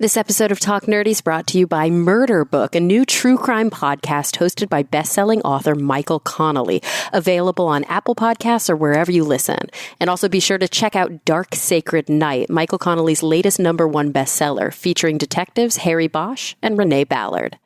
This episode of Talk Nerdy is brought to you by Murder Book, a new true crime podcast hosted by best-selling author Michael Connelly, available on Apple Podcasts or wherever you listen. And also be sure to check out Dark Sacred Night, Michael Connelly's latest #1 bestseller, featuring detectives Harry Bosch and Renee Ballard.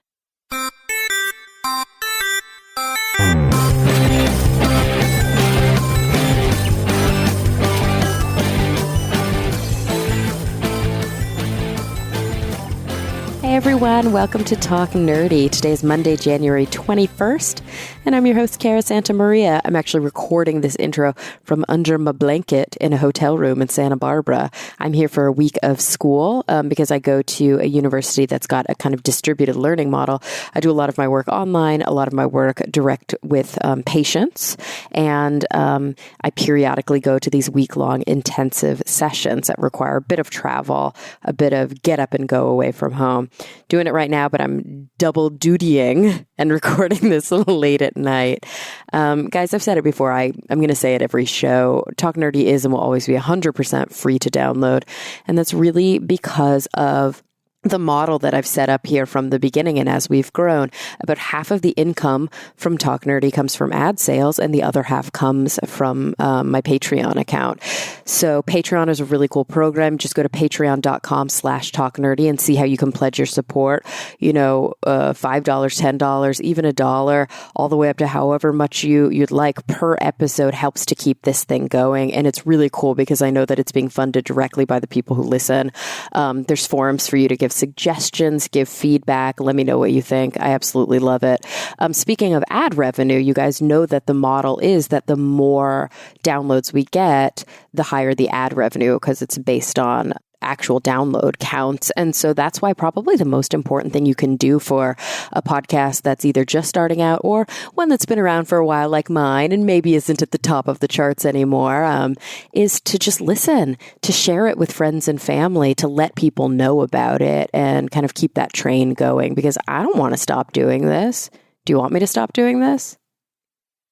Hey everyone, welcome to Talk Nerdy. Today is Monday, January 21st, and I'm your host, Cara Santa Maria. I'm actually recording this intro from under my blanket in a hotel room in Santa Barbara. I'm here for a week of school because I go to a university that's got a kind of distributed learning model. I do a lot of my work online, a lot of my work direct with patients, and I periodically go to these week-long intensive sessions that require a bit of travel, a bit of get up and go away from home. Doing it right now, but I'm double dutying and recording this late at night. Guys, I've said it before. I'm going to say it every show. Talk Nerdy is and will always be 100% free to download. And that's really because of the model that I've set up here from the beginning. And as we've grown, about half of the income from Talk Nerdy comes from ad sales, and the other half comes from my Patreon account. So Patreon is a really cool program. Just go to patreon.com/talknerdy and see how you can pledge your support. You know, $5, $10, even $1, all the way up to however much you'd like per episode helps to keep this thing going. And it's really cool because I know that it's being funded directly by the people who listen. There's forums for you to give suggestions, give feedback, let me know what you think. I absolutely love it. Speaking of ad revenue, you guys know that the model is that the more downloads we get, the higher the ad revenue, because it's based on actual download counts. And so that's why probably the most important thing you can do for a podcast that's either just starting out or one that's been around for a while like mine and maybe isn't at the top of the charts anymore, is to just listen, to share it with friends and family, to let people know about it and kind of keep that train going, because I don't want to stop doing this. Do you want me to stop doing this?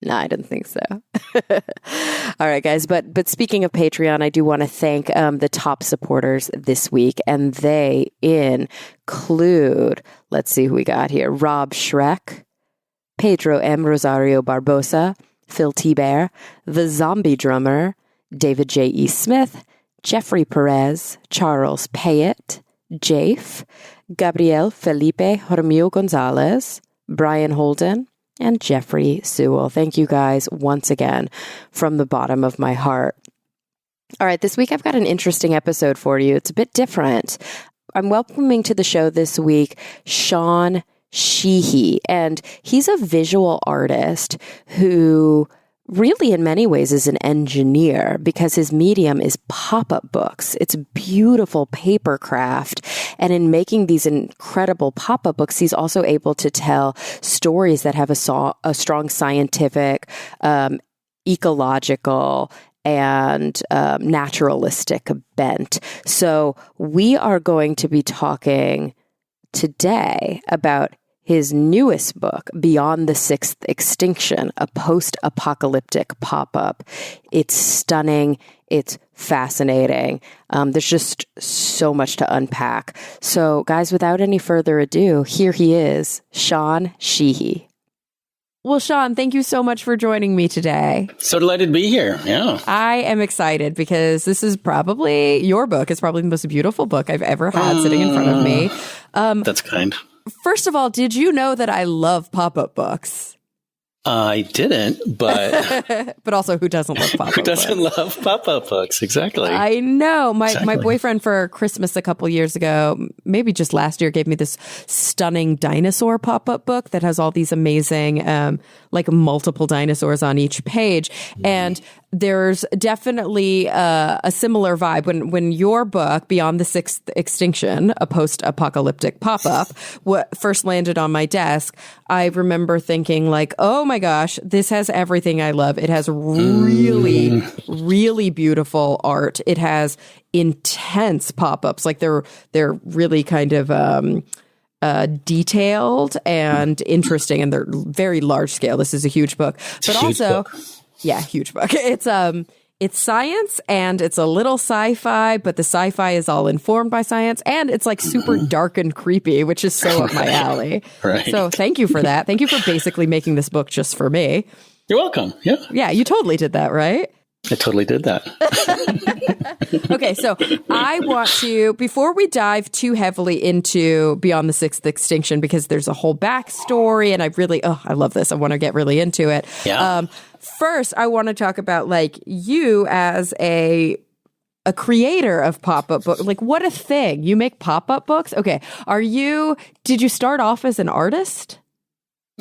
No, I didn't think so. All right, guys. But speaking of Patreon, I do want to thank the top supporters this week, and they include, let's see who we got here, Rob Schreck, Pedro M. Rosario Barbosa, Phil T-Bear, The Zombie Drummer, David J. E. Smith, Jeffrey Perez, Charles Payet, Jafe, Gabriel Felipe Hormio Gonzalez, Brian Holden, and Jeffrey Sewell. Thank you guys once again from the bottom of my heart. All right, this week I've got an interesting episode for you. It's a bit different. I'm welcoming to the show this week Shawn Sheehy, and he's a visual artist who really in many ways is an engineer, because his medium is pop-up books. It's beautiful paper craft. And in making these incredible pop-up books, he's also able to tell stories that have a strong scientific, ecological, and naturalistic bent. So we are going to be talking today about his newest book, Beyond the Sixth Extinction, a post-apocalyptic pop-up. It's stunning. It's fascinating. There's just so much to unpack. So, guys, without any further ado, here he is, Shawn Sheehy. Well, Shawn, thank you so much for joining me today. So delighted to be here. Yeah. I am excited because this is probably your book. It's probably the most beautiful book I've ever had sitting in front of me. That's kind. First of all, did you know that I love pop-up books? I didn't, but... But also, who doesn't love pop-up books? Who doesn't love pop-up books? Exactly. I know. My boyfriend for Christmas a couple years ago, maybe just last year, gave me this stunning dinosaur pop-up book that has all these amazing, like multiple dinosaurs on each page. And there's definitely a similar vibe when your book, Beyond the Sixth Extinction, a post-apocalyptic pop-up, first landed on my desk. I remember thinking like, oh my gosh, this has everything I love. It has really, really beautiful art. It has intense pop-ups. Like they're really kind of detailed and interesting, and they're very large scale. This is a huge book, but also, yeah, huge book. it's science and it's a little sci-fi, but the sci-fi is all informed by science, and it's like super dark and creepy, which is so up my alley. Right. So thank you for that. Thank you for basically making this book just for me. You're welcome. Yeah. Yeah, you totally did that, right? I totally did that. Okay, so I want to, before we dive too heavily into Beyond the Sixth Extinction, because there's a whole backstory, and I love this. I want to get really into it. Yeah. First, I want to talk about like you as a creator of pop-up books. Like, what a thing. You make pop-up books? Okay. Did you start off as an artist?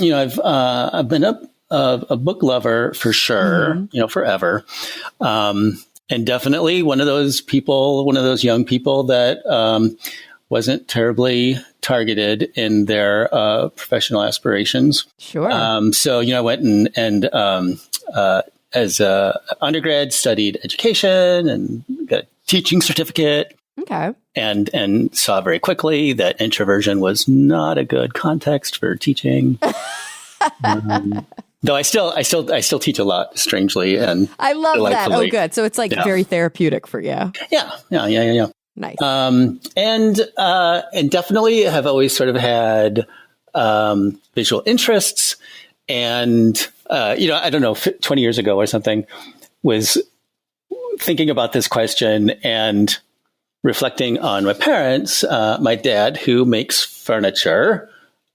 I've been a book lover for sure, forever. And definitely one of those young people that wasn't terribly targeted in their professional aspirations. Sure. So, I went and as a undergrad studied education and got a teaching certificate. Okay. And saw very quickly that introversion was not a good context for teaching. Though I still teach a lot, strangely, and I love that. Oh, good. So it's like very therapeutic for you. Yeah. Nice. And definitely have always sort of had visual interests, and I don't know, 20 years ago or something, was thinking about this question and reflecting on my parents, my dad, who makes furniture.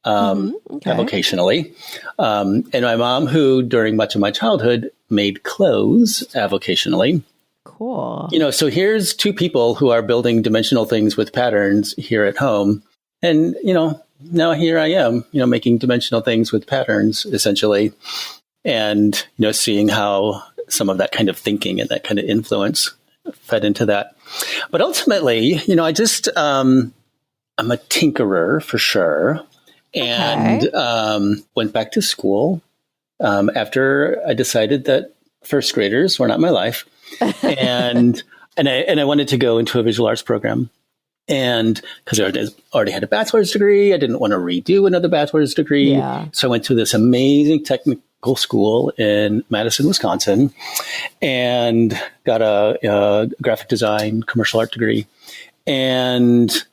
Avocationally, and my mom, who during much of my childhood made clothes avocationally. Cool. So here's two people who are building dimensional things with patterns here at home. And, now here I am, making dimensional things with patterns, essentially. And, seeing how some of that kind of thinking and that kind of influence fed into that. But ultimately, I just, I'm a tinkerer for sure. And went back to school after I decided that first graders were not my life, and I wanted to go into a visual arts program, and because I already had a bachelor's degree, I didn't want to redo another bachelor's degree, so I went to this amazing technical school in Madison, Wisconsin, and got a graphic design commercial art degree, and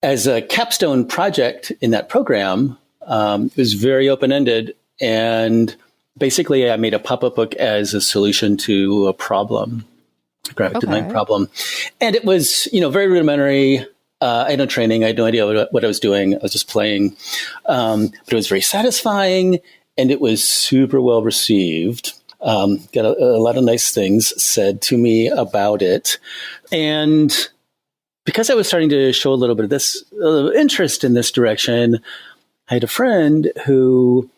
as a capstone project in that program, it was very open-ended. And basically, I made a pop-up book as a solution to a problem, a graphic design problem. And it was, very rudimentary. I had no training. I had no idea what I was doing. I was just playing. But it was very satisfying, and it was super well received. Got a lot of nice things said to me about it. And because I was starting to show a little bit of this interest in this direction, I had a friend who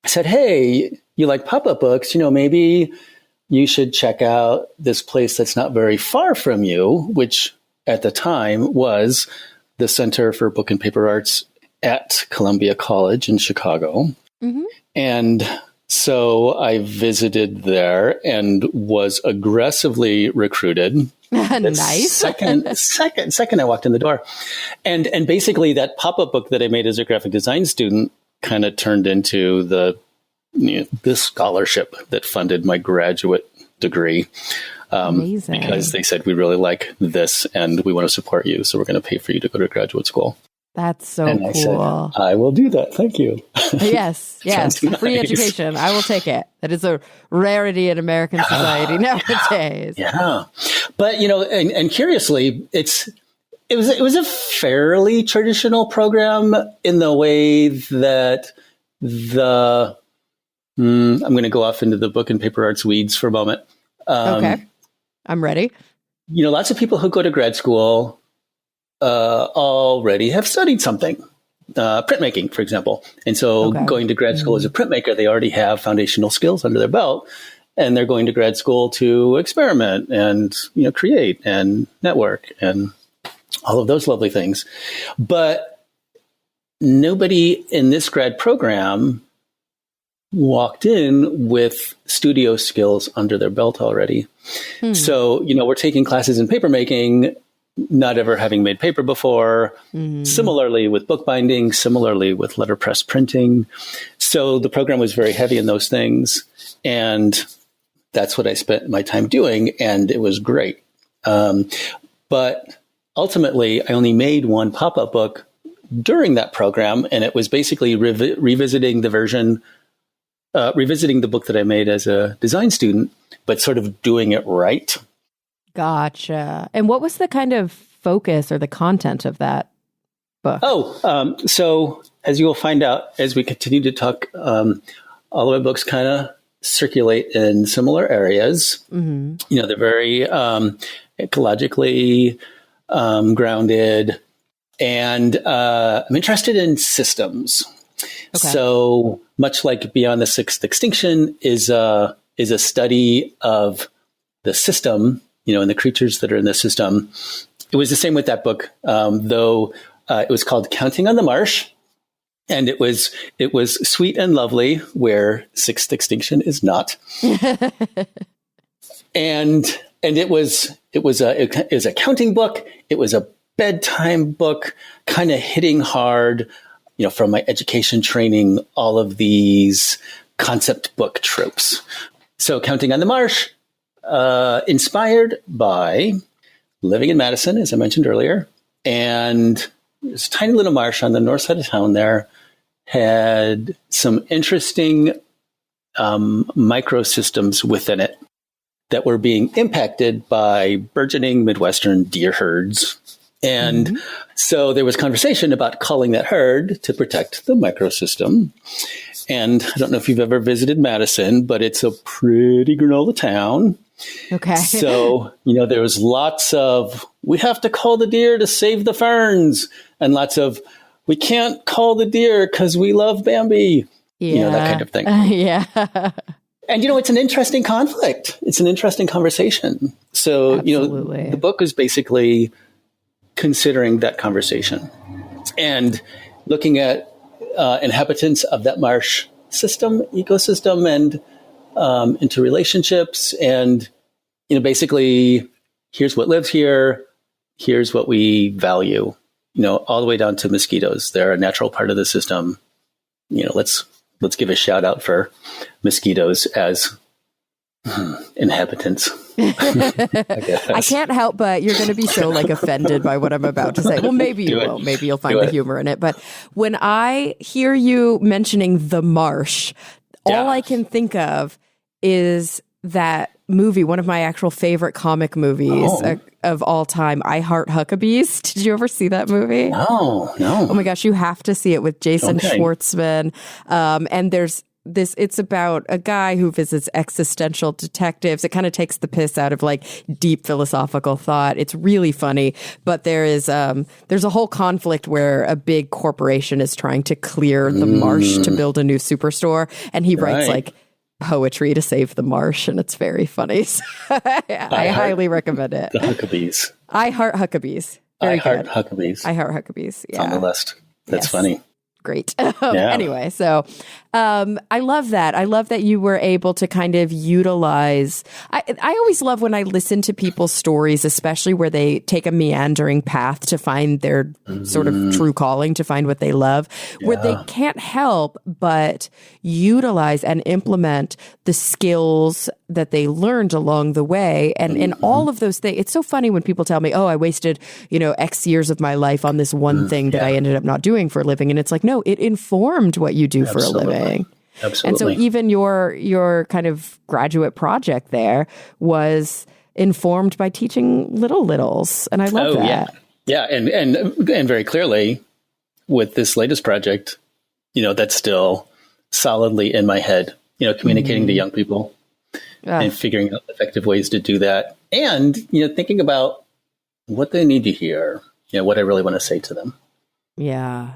said, "Hey, you like pop-up books? Maybe you should check out this place that's not very far from you," which at the time was the Center for Book and Paper Arts at Columbia College in Chicago. Mm-hmm. And so I visited there and was aggressively recruited. Nice. Second I walked in the door. And basically that pop-up book that I made as a graphic design student kind of turned into this scholarship that funded my graduate degree. Amazing. Because they said, we really like this and we want to support you. So we're going to pay for you to go to graduate school. That's so and cool. I said, I will do that. Thank you. Yes. Nice. Free education. I will take it. That is a rarity in American society nowadays. Yeah. But, and curiously, it was a fairly traditional program in the way that I'm going to go off into the book and paper arts weeds for a moment. Okay. I'm ready. Lots of people who go to grad school already have studied something, printmaking, for example. And so going to grad school as a printmaker, they already have foundational skills under their belt, and they're going to grad school to experiment and, create and network and all of those lovely things. But nobody in this grad program walked in with studio skills under their belt already. So, we're taking classes in papermaking, not ever having made paper before, similarly with bookbinding, similarly with letterpress printing. So the program was very heavy in those things. And that's what I spent my time doing, and it was great. But ultimately, I only made one pop-up book during that program, and it was basically revisiting the book that I made as a design student, but sort of doing it right. Gotcha. And what was the kind of focus or the content of that book? So as you will find out as we continue to talk, all of my books kind of circulate in similar areas. Mm-hmm. They're very ecologically grounded, and I'm interested in systems. Okay. So much like Beyond the Sixth Extinction is a study of the system, and the creatures that are in the system. It was the same with that book, though it was called Counting on the Marsh. And it was sweet and lovely, where Sixth Extinction is not. and it was a counting book. It was a bedtime book, kind of hitting hard, from my education training, all of these concept book tropes. So Counting on the Marsh, inspired by living in Madison, as I mentioned earlier, and this tiny little marsh on the north side of town there had some interesting microsystems within it that were being impacted by burgeoning Midwestern deer herds. And so there was conversation about culling that herd to protect the microsystem. And I don't know if you've ever visited Madison, but it's a pretty granola town. Okay. So, there was lots of, we have to cull the deer to save the ferns, and lots of, we can't cull the deer because we love Bambi. Yeah. That kind of thing. Yeah. And, it's an interesting conflict. It's an interesting conversation. So, Absolutely. The book is basically considering that conversation and looking at inhabitants of that marsh ecosystem, and interrelationships, and basically, here's what lives here, here's what we value, all the way down to mosquitoes. They're a natural part of the system. Let's give a shout out for mosquitoes as inhabitants. I can't help but you're going to be so offended by what I'm about to say. Well, maybe you will. Maybe you'll find the humor in it. But when I hear you mentioning the marsh, all I can think of is that movie, one of my actual favorite comic movies of all time, I Heart Huckabees. Did you ever see that movie? No. Oh my gosh, you have to see it with Jason Schwartzman. And there's it's about a guy who visits existential detectives. It kind of takes the piss out of deep philosophical thought. It's really funny, but there's a whole conflict where a big corporation is trying to clear the marsh to build a new superstore, and he writes poetry to save the marsh, and it's very funny. So I highly recommend it. The Huckabees. I Heart Huckabees. I Heart Huckabees. I Heart Huckabees. Yeah. It's on the list. That's funny. Great. Anyway, so I love that. I love that you were able to kind of utilize. I always love when I listen to people's stories, especially where they take a meandering path to find their sort of true calling, to find what they love, where they can't help but utilize and implement the skills that they learned along the way. And in all of those things, it's so funny when people tell me, oh, I wasted, X years of my life on this one thing that I ended up not doing for a living. And it's no, it informed what you do for a living. Absolutely. And so even your kind of graduate project there was informed by teaching littles. And I love that. Yeah. And very clearly with this latest project, that's still solidly in my head, communicating to young people and figuring out effective ways to do that. And, thinking about what they need to hear, what I really want to say to them. Yeah.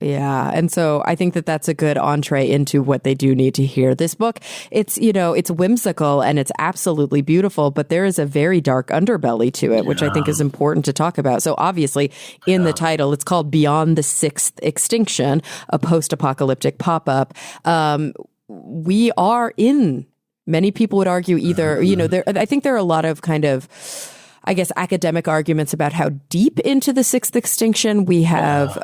Yeah. And so I think that that's a good entree into what they do need to hear. This book, it's whimsical and it's absolutely beautiful, but there is a very dark underbelly to it, which I think is important to talk about. So obviously in the title, it's called Beyond the Sixth Extinction, a Post-Apocalyptic Pop-Up. We are in, many people would argue either, I think there are a lot of kind of I guess, academic arguments about how deep into the sixth extinction we have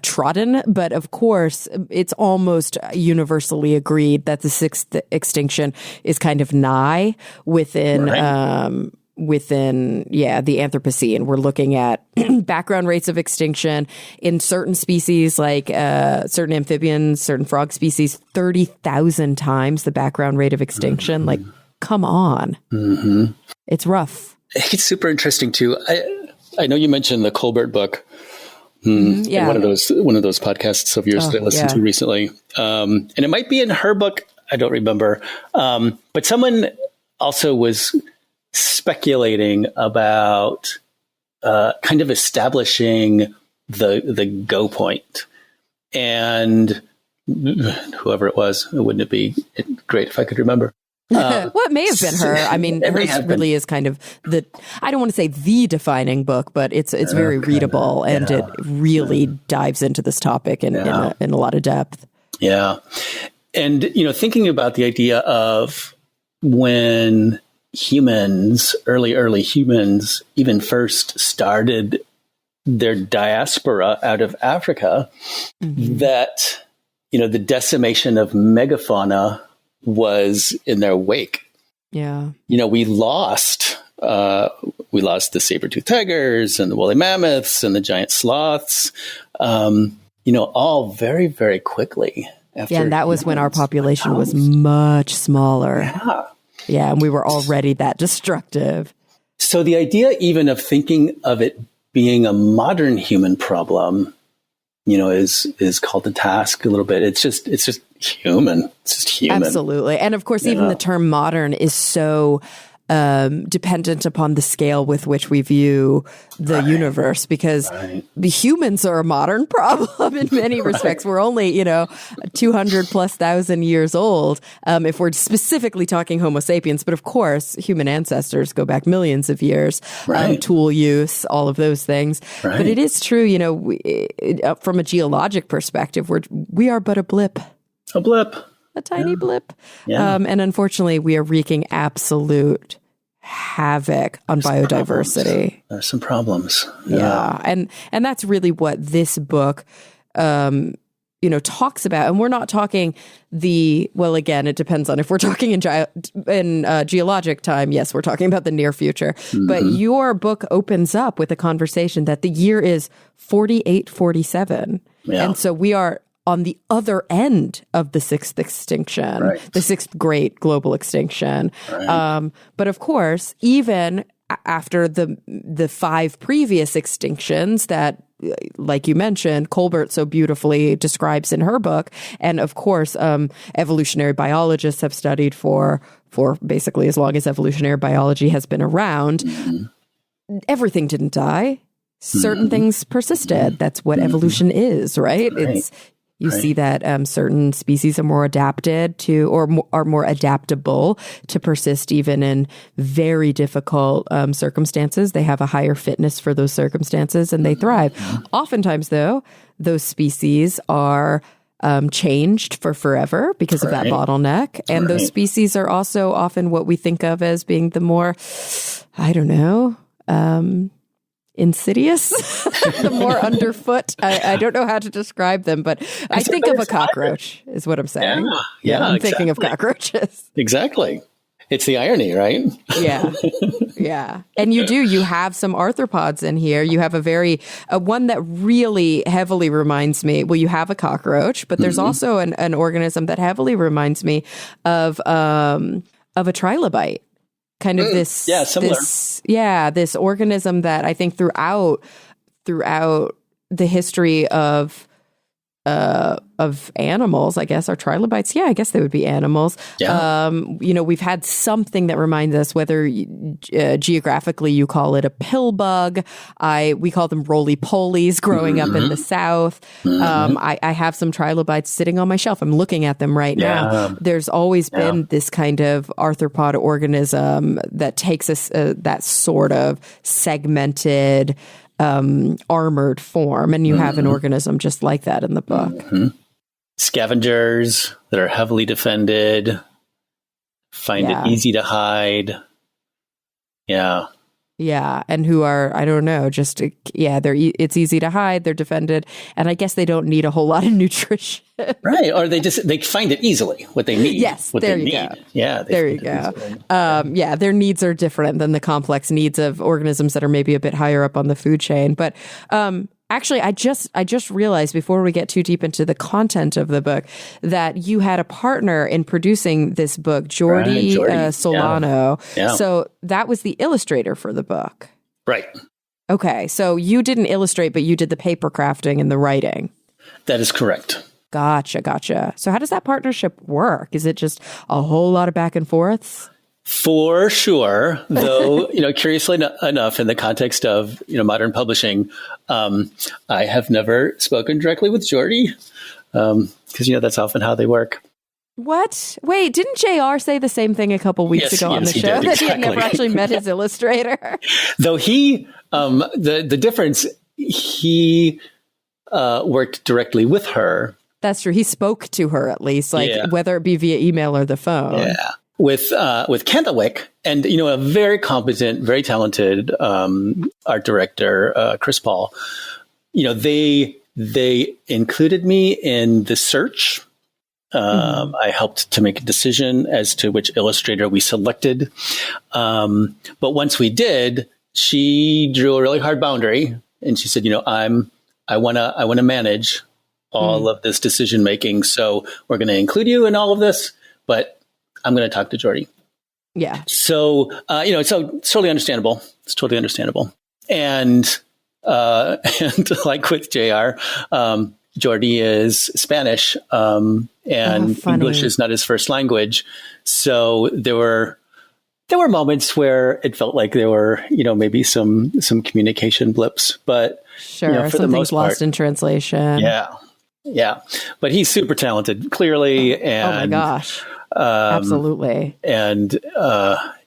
trodden. But of course, it's almost universally agreed that the sixth extinction is kind of nigh within the Anthropocene. We're looking at background rates of extinction in certain species, like certain amphibians, certain frog species, 30,000 times the background rate of extinction. Like, come on. Mm-hmm. It's rough. It's super interesting too. I know you mentioned the Colbert book. Yeah. One of those podcasts of yours that I listened to recently. And it might be in her book. I don't remember. But someone also was speculating about kind of establishing the go point. And whoever it was, wouldn't it be great if I could remember? Well, it may have been her. I mean, hers really is kind of I don't want to say the defining book, but it's very readable, and it really dives into this topic in a lot of depth. Yeah. And, thinking about the idea of when early humans, even first started their diaspora out of Africa, that, the decimation of megafauna was in their wake. Yeah. We lost the saber-toothed tigers and the woolly mammoths and the giant sloths, all very, very quickly. And that was when our population was much smaller. Yeah, and we were already that destructive. So the idea even of thinking of it being a modern human problem, is called to task a little bit. It's just human. It's just human. Absolutely. And of course, even the term modern is so dependent upon the scale with which we view the universe, because the humans are a modern problem in many respects. We're only, 200 plus thousand years old, if we're specifically talking Homo sapiens. But of course, human ancestors go back millions of years, tool use, all of those things. But it is true, from a geologic perspective, we are but a blip. A tiny blip. Yeah. And unfortunately, we are wreaking absolute havoc on biodiversity. There's some problems. Yeah. And that's really what this book, talks about. And we're not talking again, it depends on if we're talking in geologic time. Yes, we're talking about the near future. Mm-hmm. But your book opens up with a conversation that the year is 4847. Yeah. And so we are on the other end of the sixth extinction, the sixth great global extinction. But of course, even after the five previous extinctions that, like you mentioned, Colbert so beautifully describes in her book, and of course, evolutionary biologists have studied for basically as long as evolutionary biology has been around, everything didn't die. Certain things persisted. That's what evolution is, right? You see that certain species are more adapted to, or are more adaptable to persist even in very difficult circumstances. They have a higher fitness for those circumstances and they thrive. Oftentimes, though, those species are changed for forever because of that bottleneck. And those species are also often what we think of as being the more, insidious, the more underfoot. I don't know how to describe them, but I think of a cockroach is what I'm saying. Yeah, I'm thinking of cockroaches. Exactly. It's the irony, right? Yeah. And you have some arthropods in here. You have one that really heavily reminds me, you have a cockroach, but there's also an organism that heavily reminds me of a trilobite. Kind of this organism that I think throughout the history of animals, I guess, are trilobites. Yeah, I guess they would be animals. Yeah. We've had something that reminds us, whether geographically you call it a pill bug. We call them roly-polies growing up in the South. I have some trilobites sitting on my shelf. I'm looking at them right now. There's always been this kind of arthropod organism that takes us that sort of segmented armored form, and you have an organism just like that in the book. Scavengers that are heavily defended, find it easy to hide. Yeah. Yeah, and who are, I don't know, just, it's easy to hide, they're defended, and I guess they don't need a whole lot of nutrition. Right, or they find it easily, what they need. Yes, what there they you need. go. Yeah, there you go. Their needs are different than the complex needs of organisms that are maybe a bit higher up on the food chain. But actually, I just realized before we get too deep into the content of the book that you had a partner in producing this book, Jordi Solano. Yeah. So that was the illustrator for the book. Right. Okay, so you didn't illustrate, but you did the paper crafting and the writing. That is correct. Gotcha. So how does that partnership work? Is it just a whole lot of back and forths? For sure, though, curiously enough, in the context of, modern publishing, I have never spoken directly with Jordi, because, that's often how they work. What? Wait, didn't JR say the same thing a couple weeks ago on the show? Did, that exactly. He had never actually met his illustrator? Though he, the difference, he worked directly with her. That's true. He spoke to her at least, whether it be via email or the phone. Yeah. With Candlewick and, a very competent, very talented art director, Chris Paul, they included me in the search. I helped to make a decision as to which illustrator we selected. But once we did, she drew a really hard boundary and she said, I want to manage all of this decision making. So we're going to include you in all of this, but I'm going to talk to Jordi. Yeah. So, so it's totally understandable. It's totally understandable. And like with JR, Jordi is Spanish, and English is not his first language. So there were moments where it felt like there were, maybe some communication blips, but sure, for the most part, lost in translation. Yeah. But he's super talented, clearly. And, oh my gosh. Absolutely. And,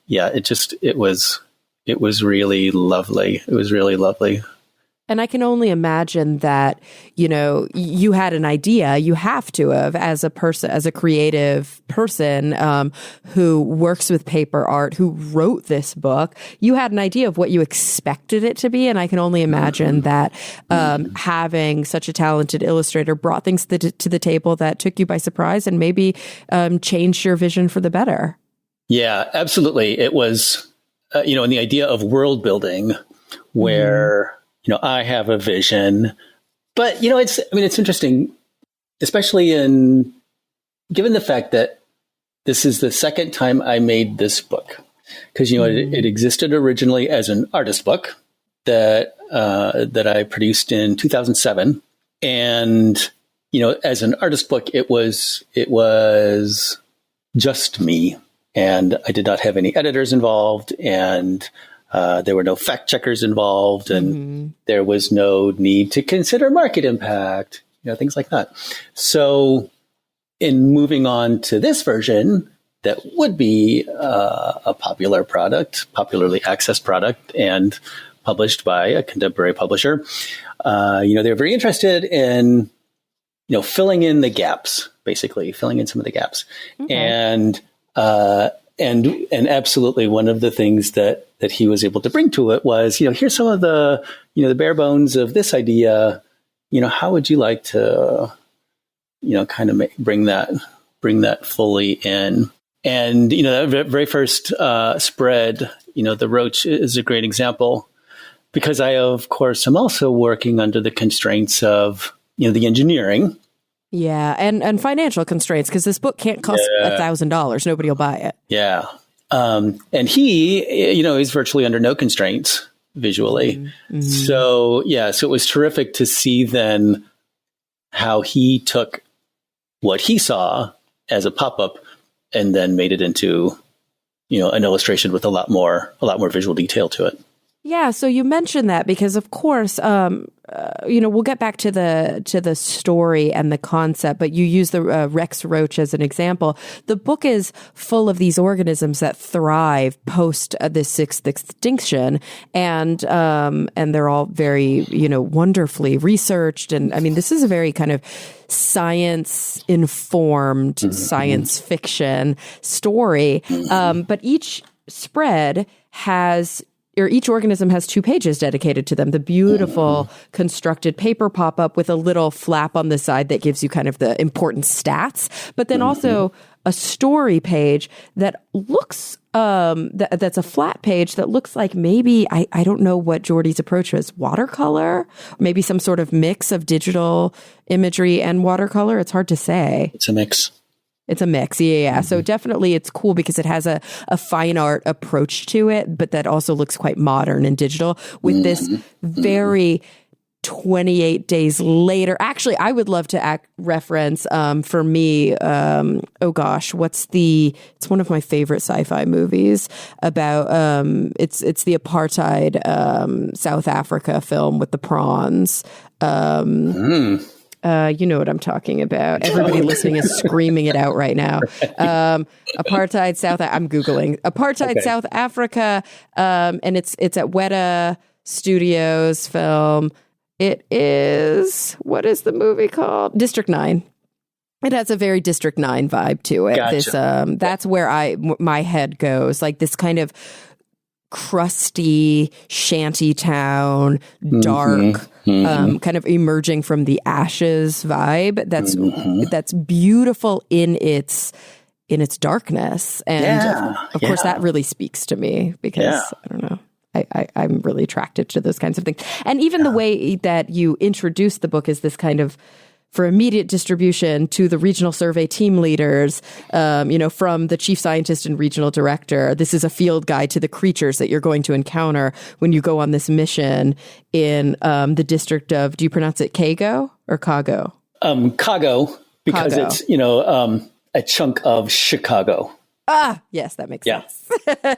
it was really lovely. It was really lovely. And I can only imagine that, you had an idea, you have to have, as a person, as a creative person who works with paper art, who wrote this book, you had an idea of what you expected it to be. And I can only imagine that having such a talented illustrator brought things to the table that took you by surprise and maybe changed your vision for the better. Yeah, absolutely. It was, in the idea of world building where... I have a vision, but, it's interesting, especially given the fact that this is the second time I made this book, because, it existed originally as an artist book that I produced in 2007. And, as an artist book, it was just me, and I did not have any editors involved, and there were no fact checkers involved, and there was no need to consider market impact, things like that. So in moving on to this version, that would be a popular product, popularly accessed product, and published by a contemporary publisher, they were very interested in, filling in the gaps, basically filling in some of the gaps. Okay. And absolutely one of the things that he was able to bring to it was, here's some of the, the bare bones of this idea. How would you like to, kind of bring that fully in? And, that very first spread, the roach is a great example, because I, of course, am also working under the constraints of, the engineering. Yeah, and financial constraints, because this book can't cost $1,000. Nobody will buy it. Yeah. And he, is virtually under no constraints visually. Mm-hmm. So it was terrific to see then how he took what he saw as a pop-up and then made it into, an illustration with a lot more visual detail to it. Yeah, so you mentioned that because, of course, we'll get back to the story and the concept, but you use the Rex roach as an example. The book is full of these organisms that thrive post the Sixth Extinction, and they're all very, wonderfully researched. And I mean, this is a very kind of science-informed science fiction story, but each spread has or each organism has 2 pages dedicated to them. The beautiful constructed paper pop-up with a little flap on the side that gives you kind of the important stats, but then also a story page that looks, that's a flat page that looks like maybe, I don't know what Jordy's approach was, watercolor, maybe some sort of mix of digital imagery and watercolor. It's hard to say. It's a mix. It's a mix. Yeah. So definitely it's cool because it has a fine art approach to it, but that also looks quite modern and digital with this very 28 days later. Actually, I would love to reference for me, it's one of my favorite sci-fi movies about it's the apartheid South Africa film with the prawns. You know what I'm talking about. Everybody listening is screaming it out right now. Apartheid I'm Googling. Apartheid South Africa. And it's at Weta Studios film. It is, what is the movie called? District 9. It has a very District 9 vibe to it. Gotcha. That's where my head goes. Like this kind of crusty shanty town, dark, kind of emerging from the ashes vibe. That's beautiful in its darkness, and of course that really speaks to me because I don't know. I'm really attracted to those kinds of things, and even the way that you introduce the book is this kind of, for immediate distribution to the regional survey team leaders, from the chief scientist and regional director. This is a field guide to the creatures that you're going to encounter when you go on this mission in the district of, do you pronounce it Kago or Kago? Kago, because it's, a chunk of Chicago. Ah, yes, that makes sense.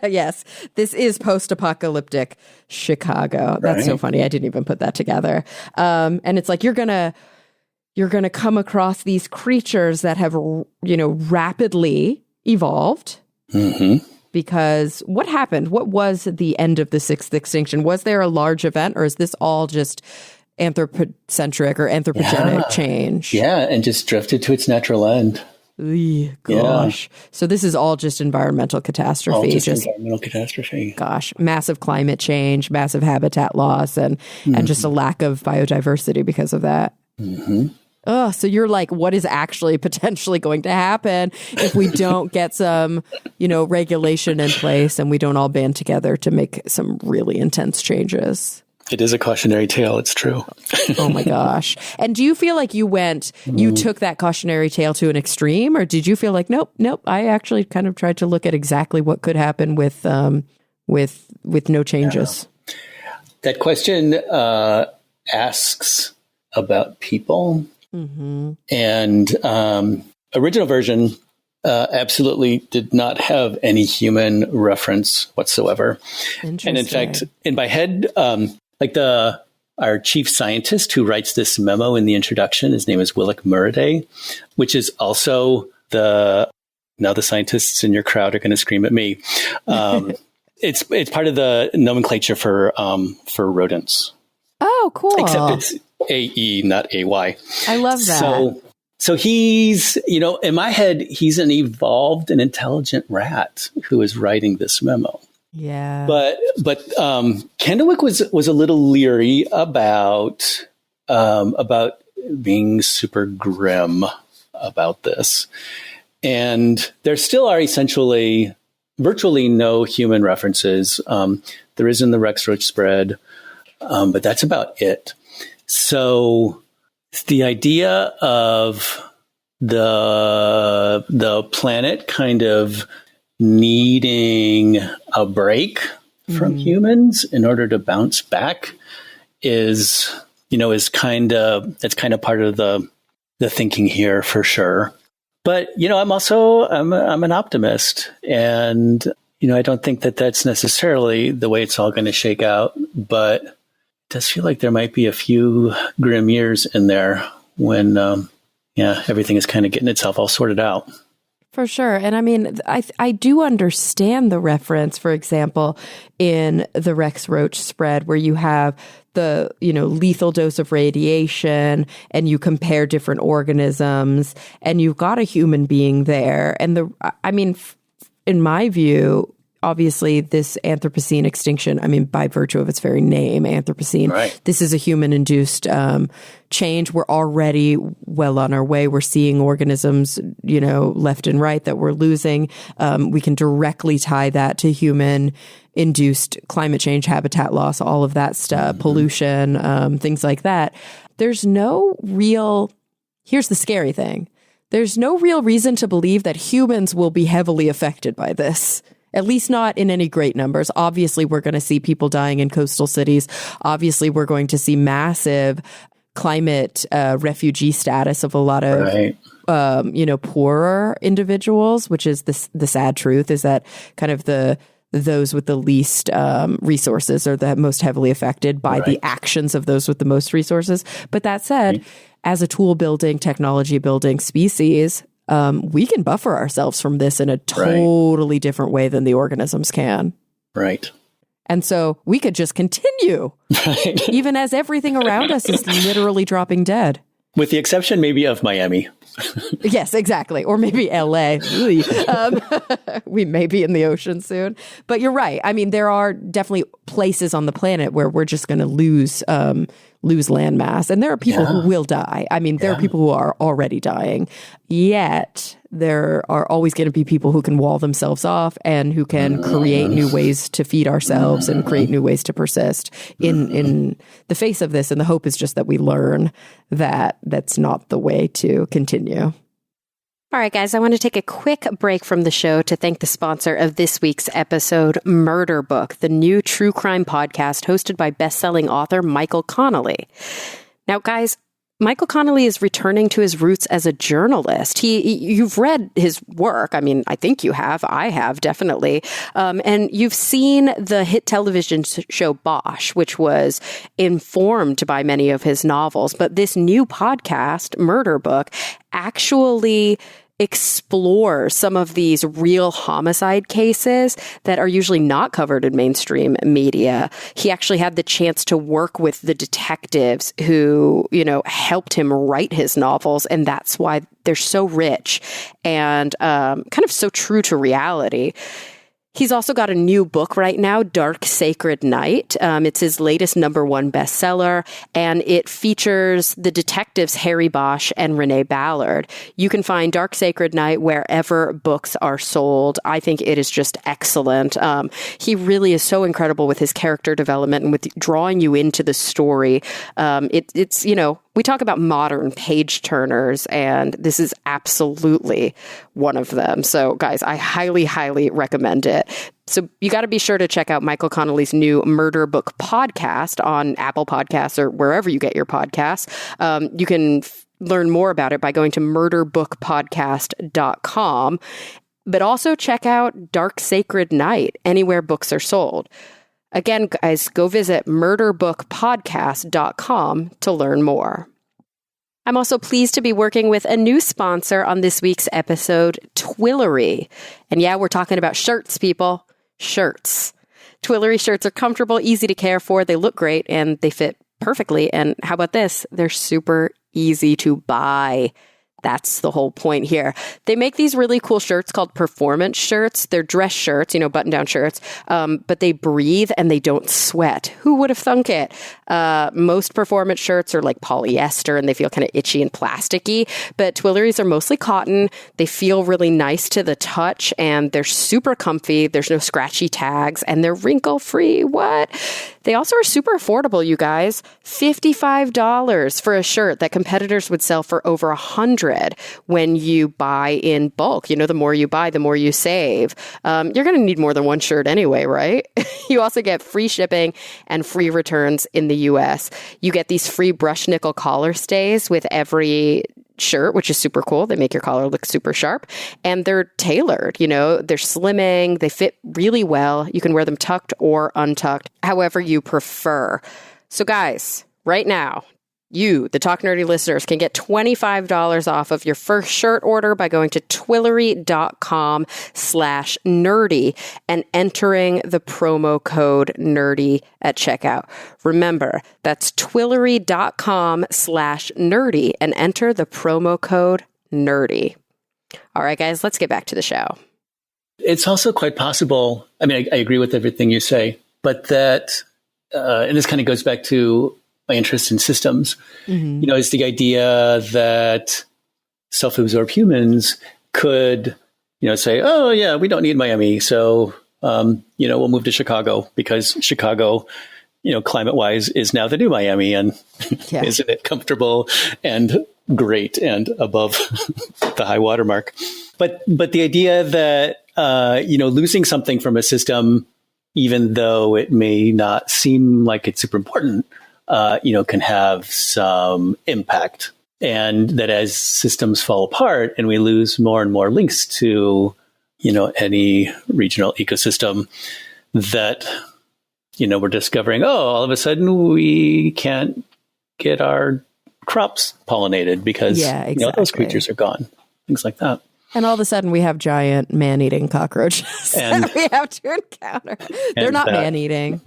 Yes, this is post-apocalyptic Chicago. That's so funny. I didn't even put that together. And it's like you're going to come across these creatures that have, rapidly evolved. Because what happened? What was the end of the Sixth Extinction? Was there a large event, or is this all just anthropocentric or anthropogenic change? Yeah, and just drifted to its natural end. Gosh. So this is all just environmental catastrophe. All just environmental catastrophe. Gosh, massive climate change, massive habitat loss, and just a lack of biodiversity because of that. Oh, so you're like, what is actually potentially going to happen if we don't get some, regulation in place and we don't all band together to make some really intense changes? It is a cautionary tale. It's true. Oh my gosh. And do you feel like you took that cautionary tale to an extreme, or did you feel like, nope, I actually kind of tried to look at exactly what could happen with no changes? Yeah. That question asks about people. And original version absolutely did not have any human reference whatsoever. And in fact, in my head, our chief scientist who writes this memo in the introduction, his name is Willick Muraday, which is also now the scientists in your crowd are going to scream at me. It's part of the nomenclature for rodents. Oh, cool. Except it's AE, not AY. I love that. So he's, in my head, he's an evolved and intelligent rat who is writing this memo. Yeah. But Kennewick was a little leery about being super grim about this. And there still are essentially virtually no human references. There is in the Rex Roach spread, but that's about it. So the idea of the planet kind of needing a break from humans in order to bounce back is kind of part of the thinking here for sure. But I'm an optimist, and I don't think that that's necessarily the way it's all going to shake out, but it does feel like there might be a few grim years in there when everything is kind of getting itself all sorted out. For sure. And I mean, I do understand the reference, for example, in the Rex Roach spread where you have the, lethal dose of radiation and you compare different organisms and you've got a human being there. And in my view, obviously this Anthropocene extinction, I mean, by virtue of its very name, Anthropocene, right. This is a human-induced change. We're already well on our way. We're seeing organisms, left and right that we're losing. We can directly tie that to human-induced climate change, habitat loss, all of that stuff, pollution, things like that. Here's the scary thing. There's no real reason to believe that humans will be heavily affected by this, at least not in any great numbers. Obviously, we're going to see people dying in coastal cities. Obviously, we're going to see massive climate refugee status of a lot of, poorer individuals, which is the sad truth, is that kind of those with the least resources are the most heavily affected by the actions of those with the most resources. But that said, as a tool building, technology building species, we can buffer ourselves from this in a totally different way than the organisms can. Right. And so we could just continue, even as everything around us is literally dropping dead. With the exception maybe of Miami. Yes, exactly. Or maybe LA. We may be in the ocean soon. But you're right. I mean, there are definitely places on the planet where we're just going to lose land mass. And there are people who will die. I mean, there are people who are already dying. Yet there are always going to be people who can wall themselves off and who can create new ways to feed ourselves and create new ways to persist in the face of this. And the hope is just that we learn that that's not the way to continue. All right, guys, I want to take a quick break from the show to thank the sponsor of this week's episode, Murder Book, the new true crime podcast hosted by best-selling author Michael Connelly. Now, guys, Michael Connelly is returning to his roots as a journalist. You've read his work. I mean, I think you have. I have, definitely. And you've seen the hit television show Bosch, which was informed by many of his novels. But this new podcast, Murder Book, actually explores some of these real homicide cases that are usually not covered in mainstream media. He actually had the chance to work with the detectives who, helped him write his novels. And that's why they're so rich and kind of so true to reality. He's also got a new book right now, Dark Sacred Night. It's his latest #1 bestseller, and it features the detectives Harry Bosch and Renee Ballard. You can find Dark Sacred Night wherever books are sold. I think it is just excellent. He really is so incredible with his character development and with drawing you into the story. It's we talk about modern page turners, and this is absolutely one of them. So, guys, I highly, highly recommend it. So you got to be sure to check out Michael Connelly's new Murder Book podcast on Apple Podcasts or wherever you get your podcasts. You can learn more about it by going to murderbookpodcast.com. But also check out Dark Sacred Night anywhere books are sold. Again, guys, go visit murderbookpodcast.com to learn more. I'm also pleased to be working with a new sponsor on this week's episode, Twillery. And yeah, we're talking about shirts, people. Shirts. Twillery shirts are comfortable, easy to care for, they look great, and they fit perfectly. And how about this? They're super easy to buy. That's the whole point here. They make these really cool shirts called performance shirts. They're dress shirts, button-down shirts, but they breathe and they don't sweat. Who would have thunk it? Most performance shirts are like polyester and they feel kind of itchy and plasticky, but Twillery's are mostly cotton. They feel really nice to the touch and they're super comfy. There's no scratchy tags and they're wrinkle-free. What? They also are super affordable, you guys. $55 for a shirt that competitors would sell for over $100 when you buy in bulk. The more you buy, the more you save. You're going to need more than one shirt anyway, right? You also get free shipping and free returns in the US. You get these free brush nickel collar stays with every shirt, which is super cool. They make your collar look super sharp and they're tailored, they're slimming, they fit really well. You can wear them tucked or untucked, however you prefer. So guys, right now, you, the Talk Nerdy listeners, can get $25 off of your first shirt order by going to twillery.com/nerdy and entering the promo code nerdy at checkout. Remember, that's twillery.com/nerdy and enter the promo code nerdy. All right, guys, let's get back to the show. It's also quite possible. I mean, I agree with everything you say, but that, and this kind of goes back to my interest in systems, is the idea that self-absorbed humans could, say, oh yeah, we don't need Miami. So, we'll move to Chicago because Chicago, climate-wise is now the new Miami, and isn't it comfortable and great and above the high water mark? But the idea that, losing something from a system, even though it may not seem like it's super important, can have some impact. And that as systems fall apart and we lose more and more links to, any regional ecosystem, that, we're discovering, all of a sudden we can't get our crops pollinated because those creatures are gone, things like that. And all of a sudden we have giant man-eating cockroaches that we have to encounter. They're not man-eating.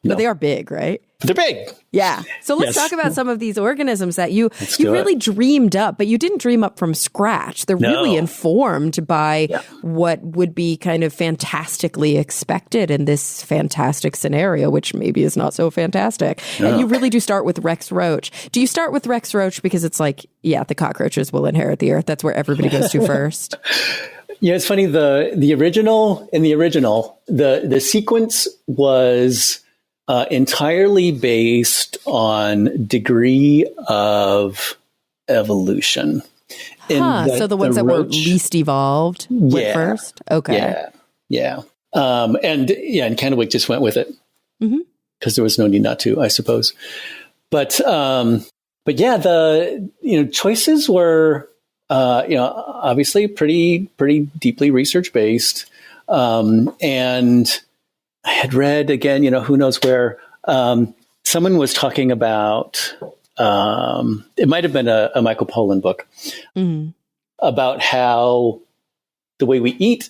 But they are big, right? They're big. Yeah. So let's talk about some of these organisms that you really dreamed up, but you didn't dream up from scratch. They're really informed by what would be kind of fantastically expected in this fantastic scenario, which maybe is not so fantastic. No. And you really do start with Rex Roach. Do you start with Rex Roach because it's like, the cockroaches will inherit the earth? That's where everybody goes to first. Yeah, it's funny. The original, the sequence was entirely based on degree of evolution. So the ones that were least evolved went first? Okay. Yeah. And Kennewick just went with it because there was no need not to, I suppose. But the choices were obviously pretty deeply research based, and I had read again, who knows where, someone was talking about, it might have been a Michael Pollan book about how the way we eat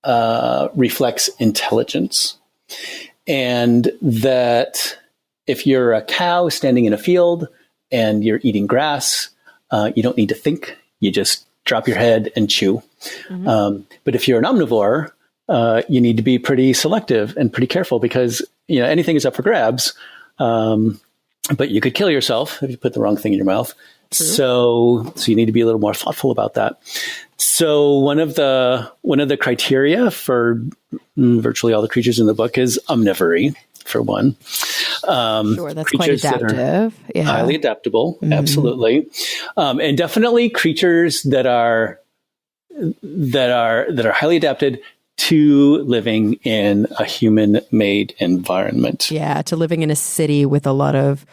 reflects intelligence, and that if you're a cow standing in a field and you're eating grass, you don't need to think. You just drop your head and chew. But if you're an omnivore, you need to be pretty selective and pretty careful because, anything is up for grabs. But you could kill yourself if you put the wrong thing in your mouth. True. So you need to be a little more thoughtful about that. So one of the criteria for virtually all the creatures in the book is omnivory, for one. Sure, that's quite adaptive. Highly adaptable, absolutely. And definitely creatures that are highly adapted to living in a human-made environment. Yeah, to living in a city with a lot of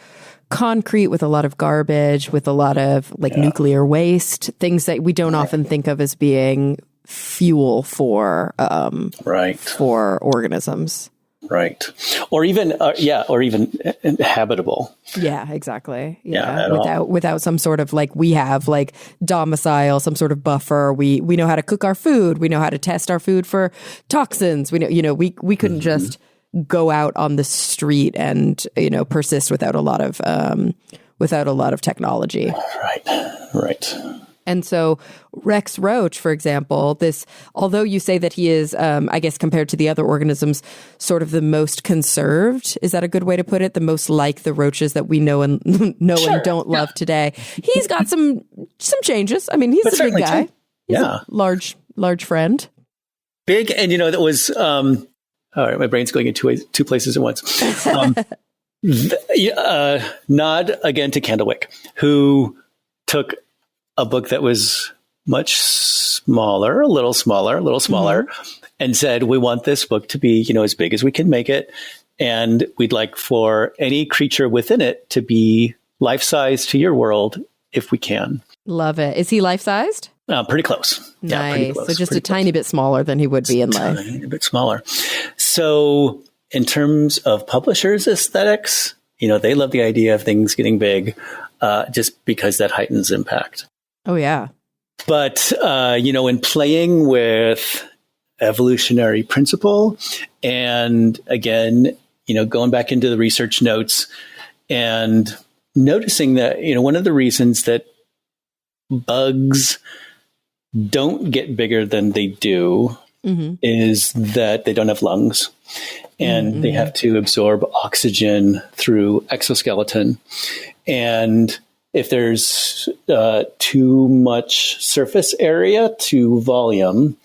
concrete, with a lot of garbage, with a lot of nuclear waste, things that we don't often think of as being fuel for organisms. Right. Or even habitable. Yeah, exactly. Yeah. Without some sort of we have domicile, some sort of buffer. We know how to cook our food. We know how to test our food for toxins. We know, we couldn't just go out on the street and, persist without a lot of technology. Right. And so Rex Roach, for example, although you say that he is, I guess, compared to the other organisms, sort of the most conserved, is that a good way to put it? The most like the roaches that we know and don't love today. He's got some changes. I mean, he's a big guy. He's a large friend. Big, and that was all right. My brain's going in two places at once. Nod again to Candlewick, who took a book that was much smaller, a little smaller, and said, we want this book to be, as big as we can make it. And we'd like for any creature within it to be life-size to your world if we can. Love it. Is he life-sized? Pretty close. Nice. Yeah, pretty close. So just a tiny bit smaller than he would be in life. A bit smaller. So in terms of publishers' aesthetics, they love the idea of things getting big just because that heightens impact. Oh, yeah. But, in playing with evolutionary principle and again, going back into the research notes and noticing that, one of the reasons that bugs don't get bigger than they do is that they don't have lungs, and they have to absorb oxygen through exoskeleton. And if there's too much surface area to volume,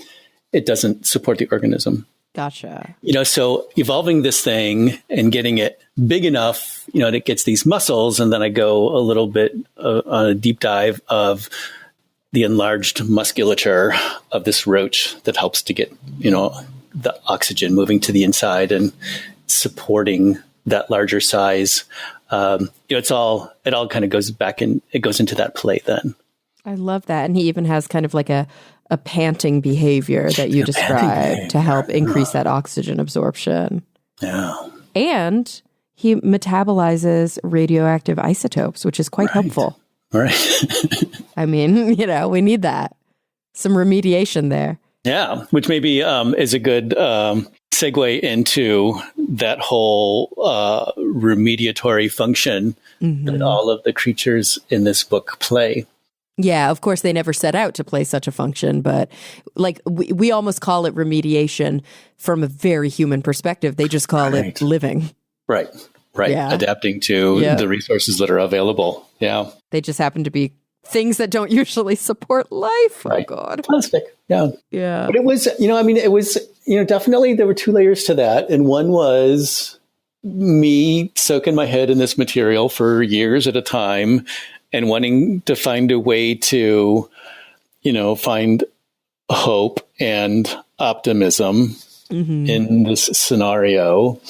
it doesn't support the organism. Gotcha. So evolving this thing and getting it big enough, that it gets these muscles. And then I go a little bit on a deep dive of the enlarged musculature of this roach that helps to get, the oxygen moving to the inside and supporting that larger size. It all kind of goes back and it goes into that play then. I love that. And he even has kind of like a panting behavior that you described to help increase that oxygen absorption. Yeah. And he metabolizes radioactive isotopes, which is quite helpful. Right. I mean, we need that. Some remediation there. Yeah, which maybe is a good segue into that whole remediatory function that all of the creatures in this book play. Yeah, of course, they never set out to play such a function, but we almost call it remediation from a very human perspective. They just call it living. Right. Yeah. Adapting to the resources that are available. Yeah. They just happen to be things that don't usually support life. Right. Oh, God. Plastic. Yeah. Yeah. But it was, it was, definitely there were two layers to that. And one was me soaking my head in this material for years at a time and wanting to find a way to, find hope and optimism in this scenario.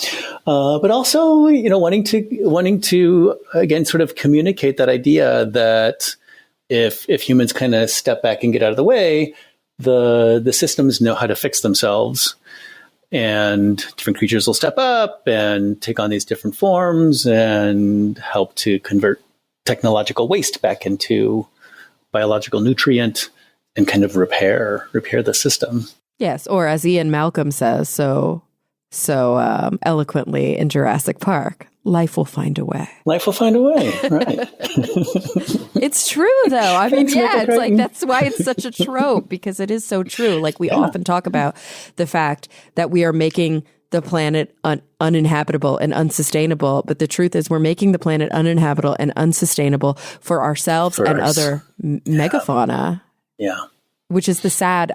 But also, wanting to, again, sort of communicate that idea that if humans kind of step back and get out of the way, the systems know how to fix themselves. And different creatures will step up and take on these different forms and help to convert technological waste back into biological nutrient and kind of repair the system. Yes, or as Ian Malcolm says so eloquently in Jurassic Park, life will find a way. Life will find a way, right. It's true, though. I mean, it's like, that's why it's such a trope, because it is so true. Like, we often talk about the fact that we are making the planet uninhabitable and unsustainable. But the truth is we're making the planet uninhabitable and unsustainable for ourselves and other megafauna. Yeah. Which is the sad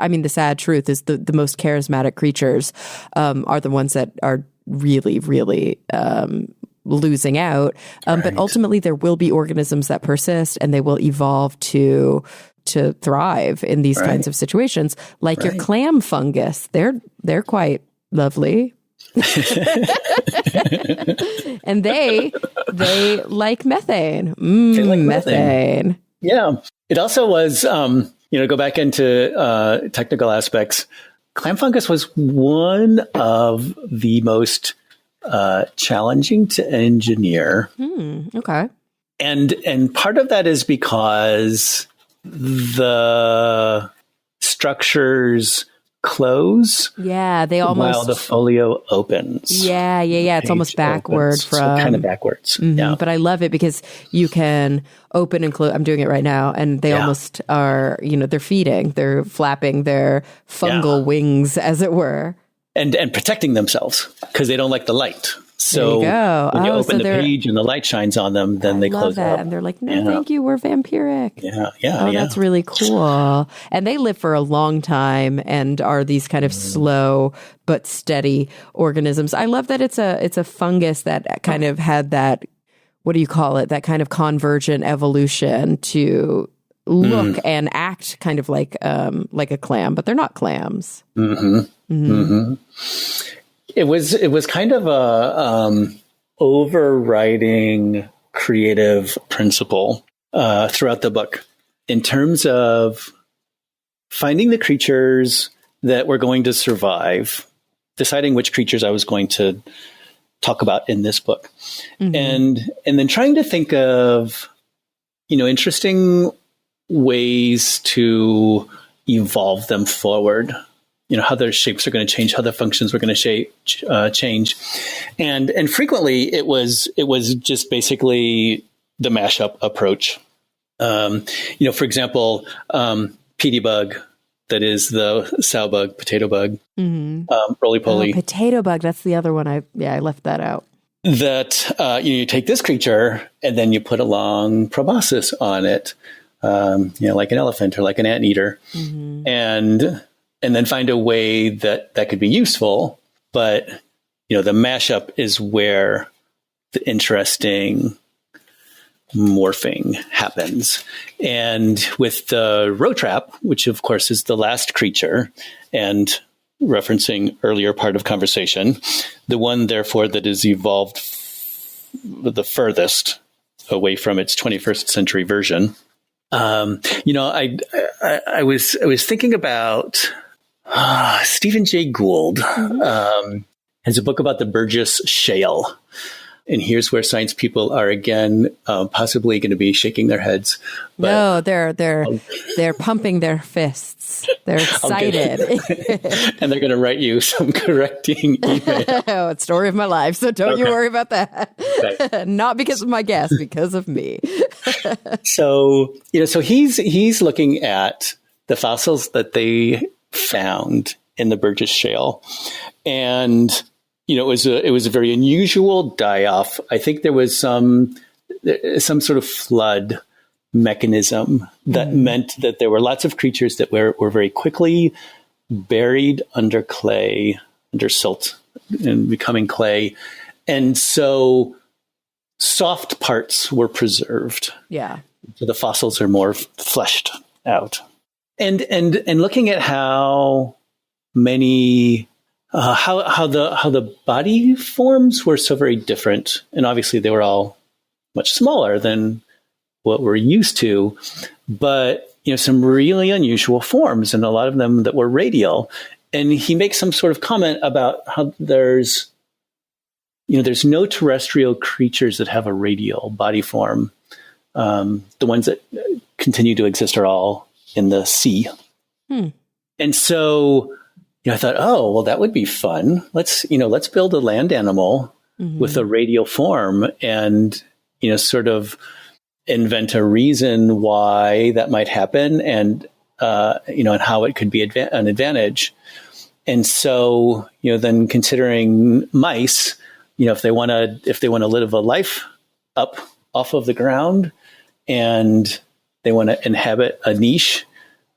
truth is the most charismatic creatures are the ones that are really, really losing out. But ultimately there will be organisms that persist and they will evolve to thrive in these kinds of situations. Like your clam fungus. They're quite lovely. And they like methane. They like methane. Yeah. It also was, go back into technical aspects. Clam fungus was one of the most challenging to engineer. Okay. And part of that is because the structures close. Yeah, they almost while the folio opens. Yeah. It's almost backward from kind of backwards. Yeah, but I love it because you can open and close. I'm doing it right now, and they almost are. They're feeding, they're flapping their fungal wings, as it were, and protecting themselves because they don't like the light. So when you open the page and the light shines on them, then they close up. And they're like, no, thank you, we're vampiric. Yeah. That's really cool. And they live for a long time and are these kind of slow but steady organisms. I love that it's a fungus that kind of had that, what do you call it? That kind of convergent evolution to look and act kind of like a clam, but they're not clams. It was kind of a overriding creative principle throughout the book in terms of finding the creatures that were going to survive, deciding which creatures I was going to talk about in this book, and then trying to think of interesting ways to evolve them forward. How their shapes are going to change, how their functions were going to change. And frequently it was just basically the mashup approach. For example, PD bug that is the sow bug, potato bug, roly-poly. Potato bug, that's the other one. I left that out. That you take this creature and then you put a long proboscis on it, like an elephant or like an anteater, and then find a way that could be useful. But the mashup is where the interesting morphing happens. And with the row trap, which of course is the last creature, and referencing earlier part of conversation, the one therefore that is evolved the furthest away from its 21st century version. I was thinking about Stephen Jay Gould has a book about the Burgess Shale. And here's where science people are again possibly going to be shaking their heads. But, no, they're pumping their fists. They're excited, and they're going to write you some correcting email. Oh, it's story of my life. So don't you worry about that. Right. Not because of my guest, because of me. So he's looking at the fossils that they found in the Burgess Shale, and it was a very unusual die-off. I think there was some sort of flood mechanism that meant that there were lots of creatures that were very quickly buried under clay, under silt, and becoming clay. And so soft parts were preserved. Yeah. So the fossils are more fleshed out. And looking at how many how the body forms were so very different, and obviously they were all much smaller than what we're used to, but some really unusual forms, and a lot of them that were radial. And he makes some sort of comment about how there's no terrestrial creatures that have a radial body form. The ones that continue to exist are all in the sea. And so I thought, oh, well, that would be fun. Let's build a land animal with a radial form, and sort of invent a reason why that might happen, and and how it could be an advantage. And so then considering mice, if they want to live a life up off of the ground, and they want to inhabit a niche,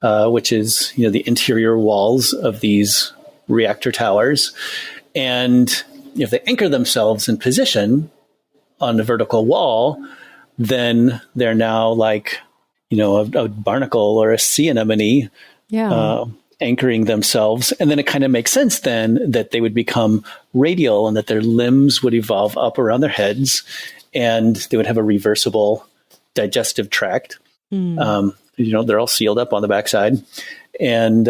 which is the interior walls of these reactor towers, and if they anchor themselves in position on the vertical wall, then they're now like a barnacle or a sea anemone, anchoring themselves. And then it kind of makes sense then that they would become radial, and that their limbs would evolve up around their heads, and they would have a reversible digestive tract. They're all sealed up on the backside, and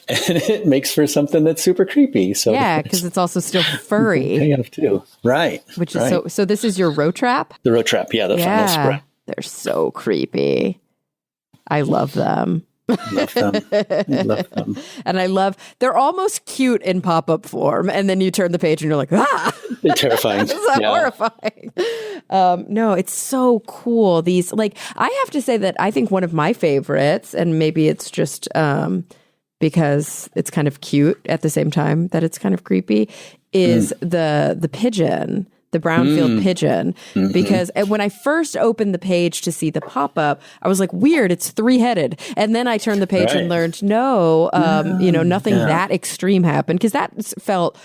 it makes for something that's super creepy. So because it's also still furry. They have too, right? Which is so. This is your row trap. The row trap, the funnel spread. They're so creepy. I love them. Love them. And they're almost cute in pop-up form, and then you turn the page and you're like, ah! They're terrifying. This is horrifying. No, it's so cool. These, I have to say that I think one of my favorites, and maybe it's just because it's kind of cute at the same time that it's kind of creepy, is the pigeon. The brownfield pigeon, because when I first opened the page to see the pop-up, I was like, weird, it's 3-headed. And then I turned the page and learned, no, nothing that extreme happened, because that felt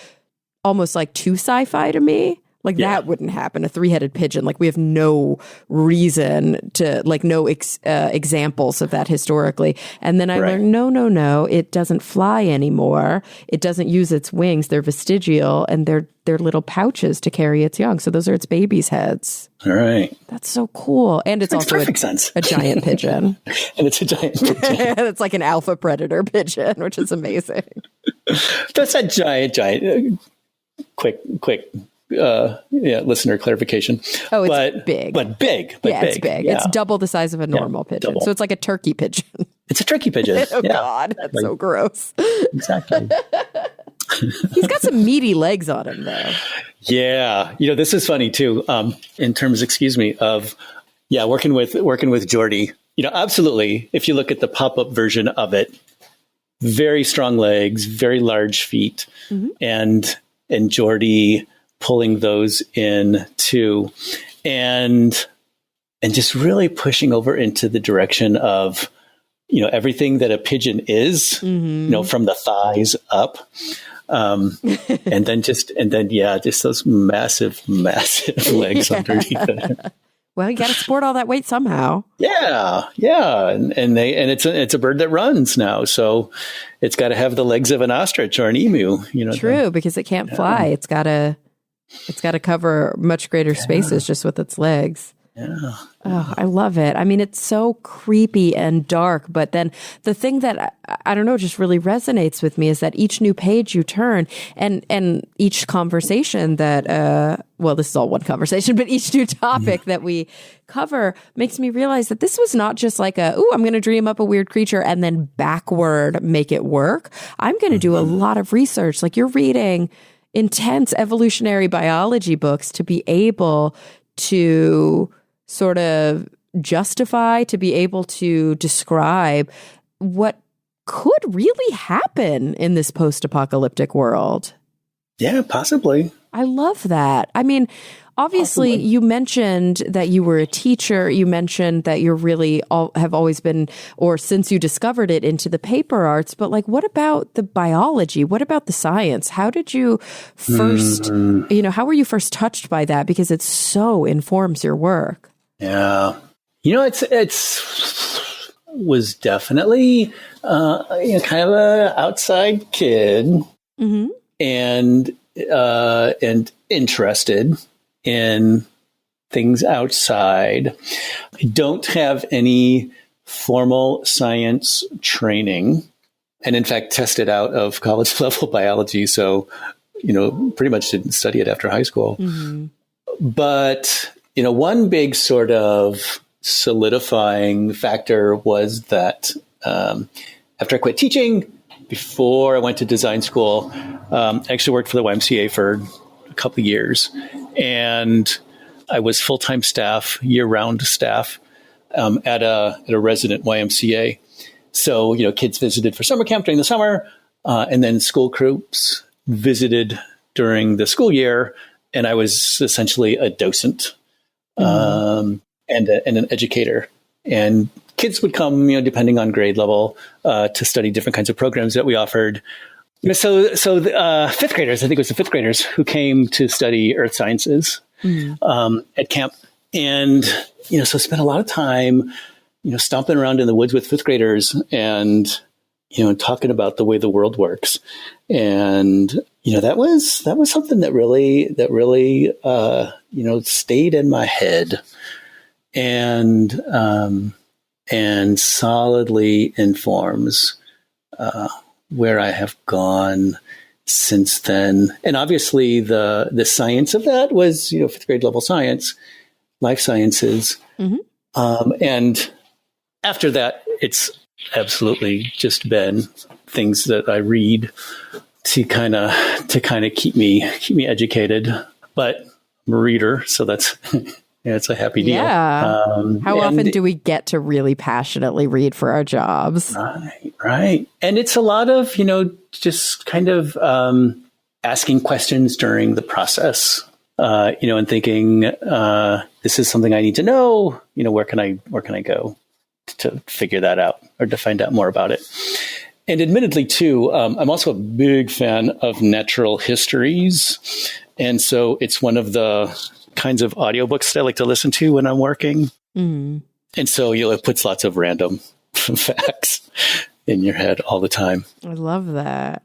almost like too sci-fi to me. That wouldn't happen, a 3-headed pigeon. We have no reason to, no examples of that historically. And then I learned, no, it doesn't fly anymore. It doesn't use its wings. They're vestigial, and they're little pouches to carry its young. So those are its babies' heads. All right. That's so cool. And it's also a giant pigeon. And it's a giant pigeon. It's like an alpha predator pigeon, which is amazing. That's a giant, quick. Listener clarification. Oh, it's big. But big. It's big. Yeah. It's double the size of a normal pigeon. Double. So it's like a turkey pigeon. It's a turkey pigeon. Oh, God. That's so gross. Exactly. He's got some meaty legs on him, though. Yeah. This is funny, too, in terms, of working with Jordy. Absolutely. If you look at the pop-up version of it, very strong legs, very large feet, and Geordie pulling those in too, and just really pushing over into the direction of, everything that a pigeon is, from the thighs up. And then just those massive legs underneath it. Well, you got to support all that weight somehow. Yeah. And it's a bird that runs now. So it's got to have the legs of an ostrich or an emu, True, because it can't fly. It's got to cover much greater spaces just with its legs. Yeah. Oh, I love it. I mean, it's so creepy and dark, but then the thing that, I don't know, just really resonates with me is that each new page you turn and each conversation that, this is all one conversation, but each new topic that we cover makes me realize that this was not just like I'm going to dream up a weird creature and then backward make it work. I'm going to do a lot of research. Like, you're reading intense evolutionary biology books to be able to sort of justify, to be able to describe what could really happen in this post-apocalyptic world. Yeah, possibly. I love that. I mean, obviously, you mentioned that you were a teacher. You mentioned that you're really have always been, or since you discovered it, into the paper arts. But like, what about the biology? What about the science? How did you first, how were you first touched by that? Because it so informs your work. Yeah. It's was definitely, kind of a outside kid and interested in things outside. I don't have any formal science training, and in fact tested out of college level biology. So, pretty much didn't study it after high school. But, one big sort of solidifying factor was that after I quit teaching, before I went to design school, I actually worked for the YMCA for a couple of years. And I was full-time staff, year-round staff at a resident YMCA. So, kids visited for summer camp during the summer, and then school groups visited during the school year. And I was essentially a docent and an educator. And kids would come, depending on grade level, to study different kinds of programs that we offered. So the fifth graders, I think it was the fifth graders who came to study earth sciences at camp. And, so spent a lot of time, stomping around in the woods with fifth graders and, talking about the way the world works. And, that was something that really, stayed in my head and solidly informs where I have gone since then. And obviously the science of that was, fifth grade level science, life sciences. And after that, it's absolutely just been things that I read to kind of keep me educated. But I'm a reader, so that's it's a happy deal. Yeah. How often do we get to really passionately read for our jobs? Right. And it's a lot of, just kind of asking questions during the process, and thinking, this is something I need to know, where can I go to figure that out or to find out more about it? And admittedly, too, I'm also a big fan of natural histories. And so it's one of the kinds of audiobooks that I like to listen to when I'm working. And so, it puts lots of random facts in your head all the time. I love that.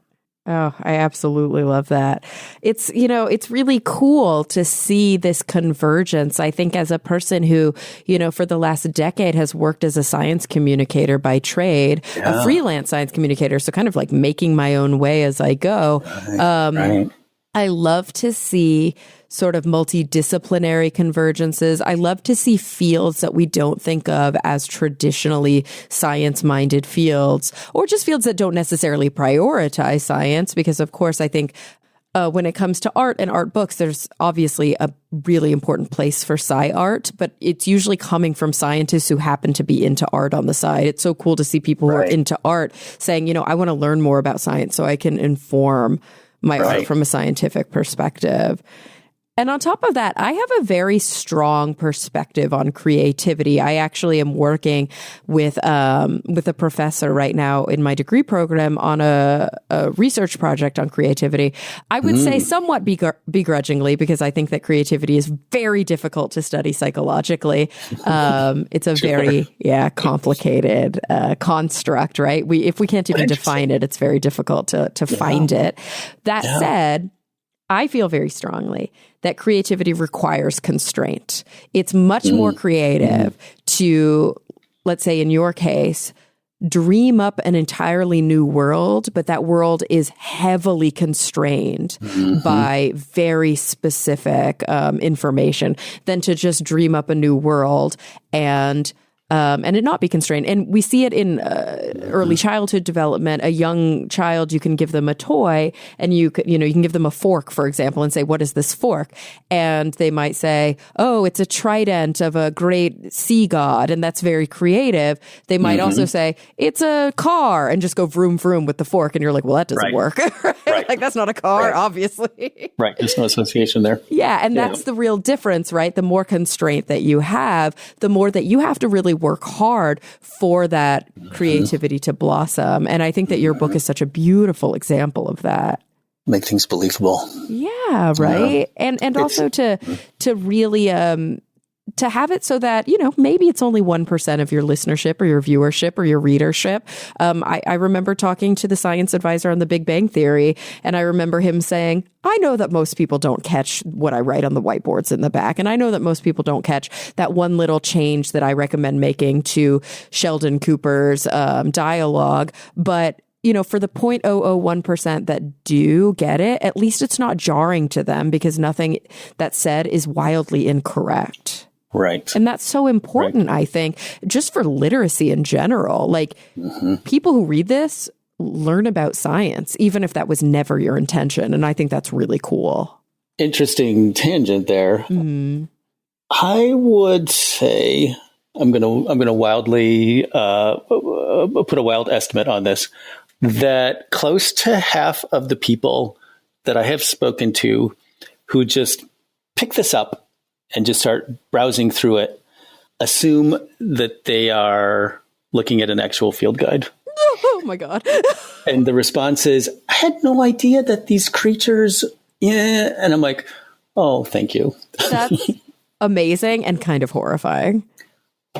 Oh, I absolutely love that. It's, it's really cool to see this convergence. I think as a person who, for the last decade has worked as a science communicator by trade, a freelance science communicator, so kind of like making my own way as I go. Right. I love to see sort of multidisciplinary convergences. I love to see fields that we don't think of as traditionally science-minded fields, or just fields that don't necessarily prioritize science, because of course I think when it comes to art and art books, there's obviously a really important place for sci art, but it's usually coming from scientists who happen to be into art on the side. It's so cool to see people who are into art saying, you know, I want to learn more about science so I can inform my art from a scientific perspective. And on top of that, I have a very strong perspective on creativity. I actually am working with a professor right now in my degree program on a research project on creativity. I would say somewhat begrudgingly, because I think that creativity is very difficult to study psychologically. It's a very complicated construct, right? If we can't even define it, it's very difficult to find it. That said, I feel very strongly that creativity requires constraint. It's much more creative to, let's say in your case, dream up an entirely new world, but that world is heavily constrained by very specific information, than to just dream up a new world and it not be constrained. And we see it in early childhood development. A young child, you can give them a toy, and you can give them a fork, for example, and say, "What is this fork?" And they might say, "Oh, it's a trident of a great sea god," and that's very creative. They might also say, "It's a car," and just go vroom vroom with the fork, and you're like, "Well, that doesn't work." Like that's not a car, obviously. There's no association there. Yeah, and that's the real difference, right? The more constraint that you have, the more that you have to really work hard for that creativity to blossom. And I think that your book is such a beautiful example of that. Make things believable. Yeah, right. And also to really to have it so that, you know, maybe it's only 1% of your listenership or your viewership or your readership. I remember talking to the science advisor on the Big Bang Theory, and I remember him saying, I know that most people don't catch what I write on the whiteboards in the back, and I know that most people don't catch that one little change that I recommend making to Sheldon Cooper's dialogue, but you know, for the 0.001% that do get it, at least it's not jarring to them because nothing that's said is wildly incorrect. Right. And that's so important, I think, just for literacy in general. Like, people who read this learn about science, even if that was never your intention. And I think that's really cool. Interesting tangent there. I would say I'm gonna wildly put a wild estimate on this, that close to half of the people that I have spoken to who just pick this up and just start browsing through it assume that they are looking at an actual field guide. Oh my God. And the response is, I had no idea that these creatures, and I'm like, oh, thank you. That's amazing and kind of horrifying.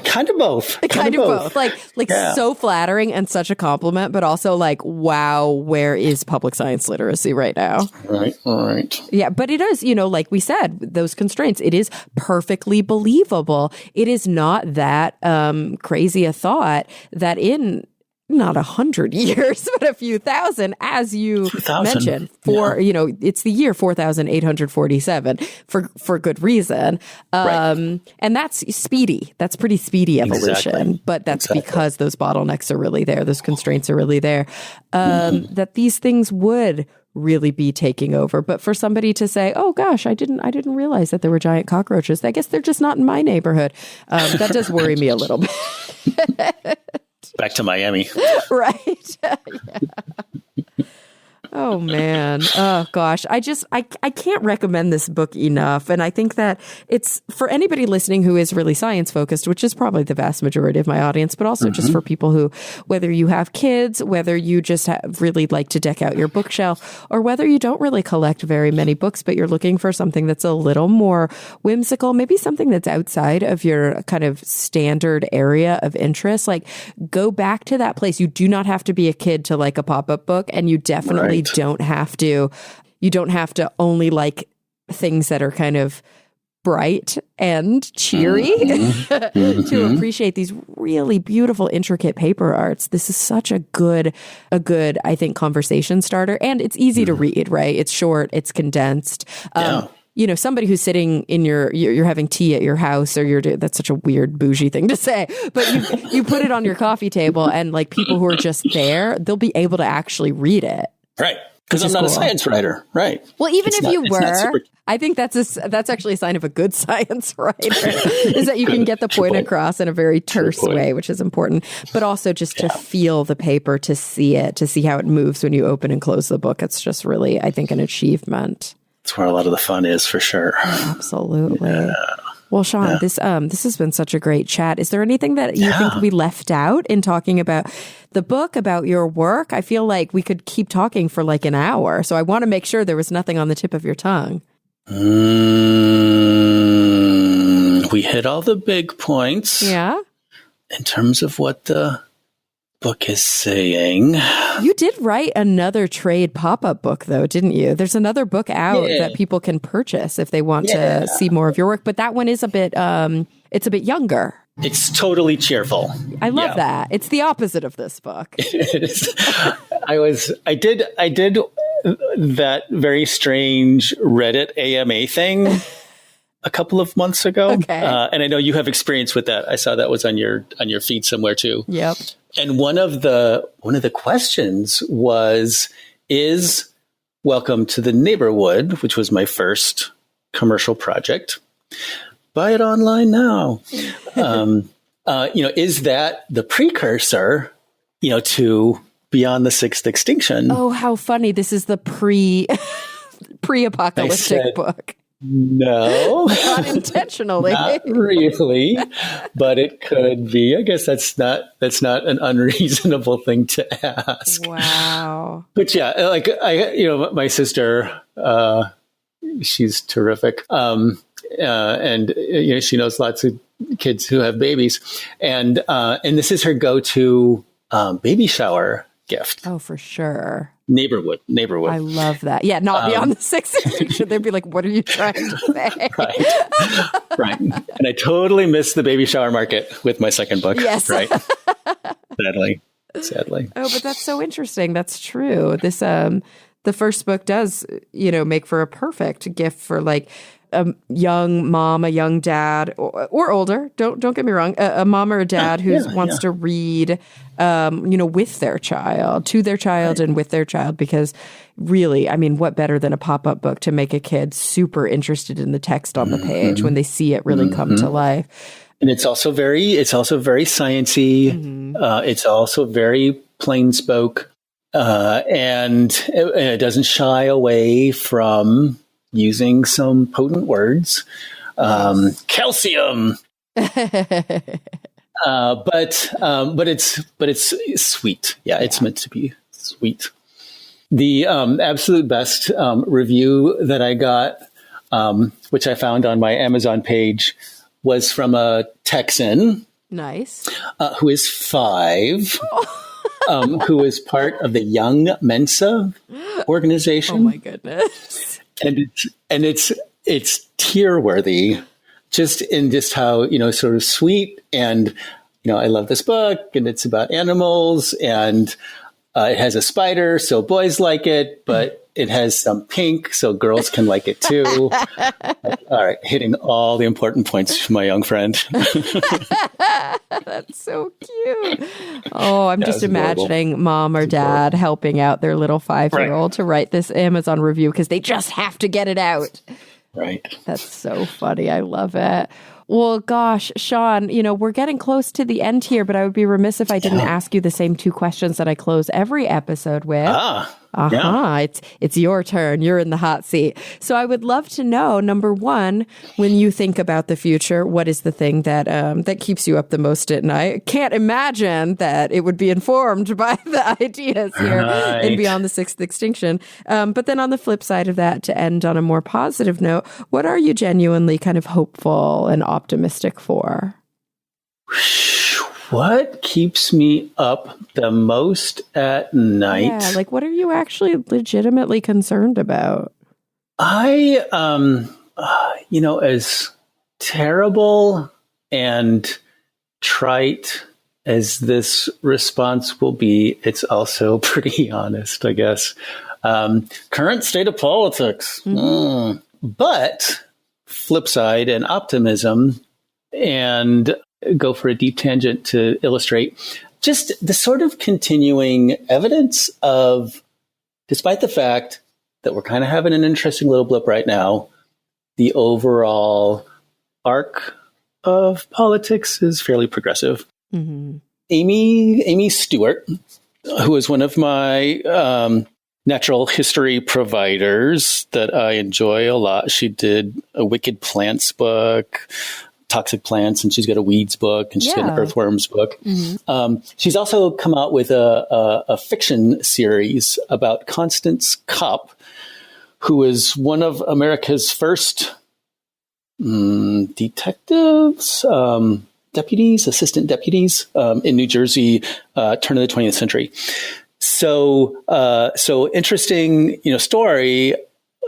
Kind of both. Kind of both. Like so flattering and such a compliment, but also like, wow, where is public science literacy right now? Right. Yeah, but it is, you know, like we said, those constraints, it is perfectly believable. It is not that crazy a thought that in not 100 years, but a few thousand, as you mentioned, you know, it's the year 4,847 for good reason. And that's speedy. That's pretty speedy evolution, but that's because those bottlenecks are really there. Those constraints are really there, that these things would really be taking over. But for somebody to say, oh gosh, I didn't realize that there were giant cockroaches. I guess they're just not in my neighborhood. That does worry me a little bit. Back to Miami. Right. Oh, man. Oh, gosh. I can't recommend this book enough. And I think that it's for anybody listening who is really science focused, which is probably the vast majority of my audience, but also just for people who, whether you have kids, whether you just really like to deck out your bookshelf, or whether you don't really collect very many books, but you're looking for something that's a little more whimsical, maybe something that's outside of your kind of standard area of interest. Like, go back to that place. You do not have to be a kid to like a pop-up book, and you definitely don't have to only like things that are kind of bright and cheery to appreciate these really beautiful, intricate paper arts. This is such a good, I think, conversation starter. And it's easy to read, right? It's short, it's condensed. You know, somebody who's sitting in you're having tea at your house, or that's such a weird bougie thing to say, but you put it on your coffee table, and like people who are just there, they'll be able to actually read it. Right. Because I'm not a science writer, right? Well, even if you were, I think that's actually a sign of a good science writer, is that you can get the point across in a very terse way, which is important. But also just to feel the paper, to see it, to see how it moves when you open and close the book. It's just really, I think, an achievement. That's where a lot of the fun is, for sure. Absolutely. Yeah. Well, Shawn, this has been such a great chat. Is there anything that you think we left out in talking about the book, about your work? I feel like we could keep talking for like an hour. So I want to make sure there was nothing on the tip of your tongue. We hit all the big points. Yeah. In terms of what the book is saying. You did write another trade pop-up book, though, didn't you? There's another book out that people can purchase if they want to see more of your work. But that one is a bit, it's a bit younger. It's totally cheerful. I love that. It's the opposite of this book. It is. I did that very strange Reddit AMA thing a couple of months ago. Okay. And I know you have experience with that. I saw that was on your feed somewhere too. Yep. And one of the questions is Welcome to the Neighborwood, which was my first commercial project. Buy it online now. Is that the precursor, to Beyond the Sixth Extinction? Oh, how funny. This is the pre-apocalyptic book. No, not intentionally. Not really, but it could be. I guess that's not an unreasonable thing to ask. Wow. But my sister, she's terrific. And she knows lots of kids who have babies, and this is her go-to baby shower gift. Oh, for sure. Neighborwood. I love that. Yeah, not Beyond the Sixth Extinction. They'd be like, what are you trying to say? Right. And I totally missed the baby shower market with my second book. Yes. Right. Sadly. Oh, but that's so interesting. That's true. This, the first book does, make for a perfect gift for like a young mom, a young dad, or older. Don't get me wrong. A mom or a dad who wants to read, with their child, to their child, and with their child. Because really, I mean, what better than a pop-up book to make a kid super interested in the text on the page when they see it really come to life? And it's also very sciencey. It's also very plain spoke, and it doesn't shy away from using some potent words, calcium. But it's sweet. Yeah, it's meant to be sweet. The absolute best review that I got, which I found on my Amazon page, was from a Texan. Nice. Who is 5, who is part of the Young Mensa organization. Oh my goodness. And it's tear-worthy, just in just how, sort of sweet. And, I love this book, and it's about animals, and it has a spider, so boys like it, but it has some pink, so girls can like it too. All right, hitting all the important points, my young friend. That's so cute. Oh, I'm just imagining mom or dad helping out their little 5-year-old to write this Amazon review because they just have to get it out. Right. That's so funny. I love it. Well, gosh, Shawn, we're getting close to the end here, but I would be remiss if I didn't ask you the same 2 questions that I close every episode with. It's your turn. You're in the hot seat. So I would love to know, number 1, when you think about the future, what is the thing that that keeps you up the most at night? Can't imagine that it would be informed by the ideas here in Beyond the Sixth Extinction. But then on the flip side of that, to end on a more positive note, what are you genuinely kind of hopeful and optimistic for? What keeps me up the most at night? Yeah, like what are you actually legitimately concerned about? I, as terrible and trite as this response will be, it's also pretty honest, I guess. Current state of politics. But flip side and optimism, and go for a deep tangent to illustrate just the sort of continuing evidence of despite the fact that we're kind of having an interesting little blip right now, the overall arc of politics is fairly progressive. Mm-hmm. Amy Stewart, who is one of my natural history providers that I enjoy a lot. She did a Wicked Plants book, Toxic Plants, and she's got a Weeds book, and she's got an Earthworms book. Mm-hmm. She's also come out with a fiction series about Constance Cupp, who is one of America's first detectives, assistant deputies in New Jersey, turn of the 20th century. So interesting, story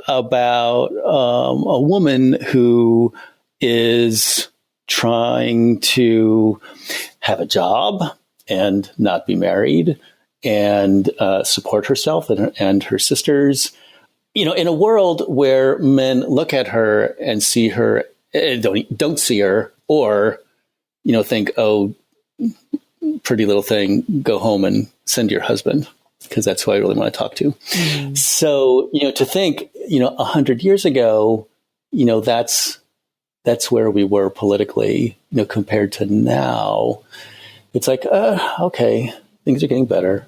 about a woman who is trying to have a job and not be married and support herself and her sisters. In a world where men look at her and see her, don't see her, or think, oh, pretty little thing, go home and send your husband, because that's who I really want to talk to. Mm. So, to think, 100 years ago, that's where we were politically, compared to now. It's like, okay, things are getting better.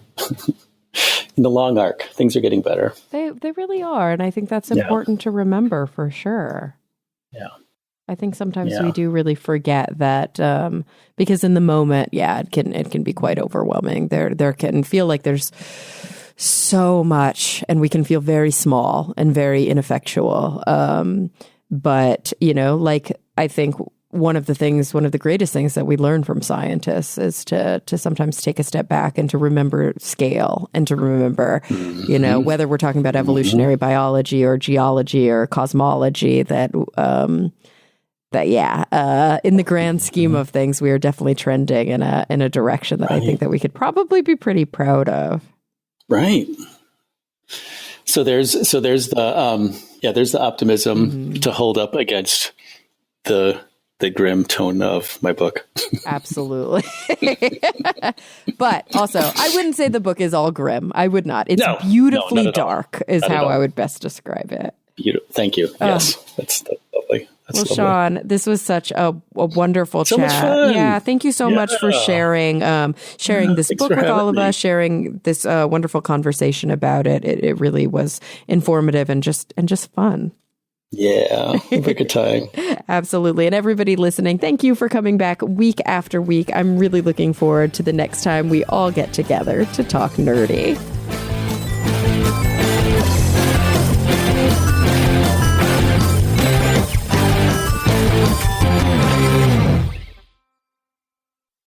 In the long arc, things are getting better. They really are. And I think that's important to remember for sure. Yeah. I think sometimes we do really forget that because in the moment, it can be quite overwhelming. There can feel like there's so much, and we can feel very small and very ineffectual. But I think one of the greatest things that we learn from scientists is to sometimes take a step back and to remember scale, and to remember, whether we're talking about evolutionary biology or geology or cosmology, that in the grand scheme of things, we are definitely trending in a direction that I think that we could probably be pretty proud of. Right. So there's the optimism to hold up against the grim tone of my book. Absolutely. But also, I wouldn't say the book is all grim. I would not. It's beautifully dark is how I would best describe it. Beautiful. Thank you. Yes, that's lovely. That's lovely. Shawn, this was such a wonderful chat. Much fun. Yeah, thank you so much for sharing this book with all of us, sharing this wonderful conversation about it. It really was informative and just fun. Yeah, have a good time. Absolutely. And everybody listening, thank you for coming back week after week. I'm really looking forward to the next time we all get together to talk nerdy.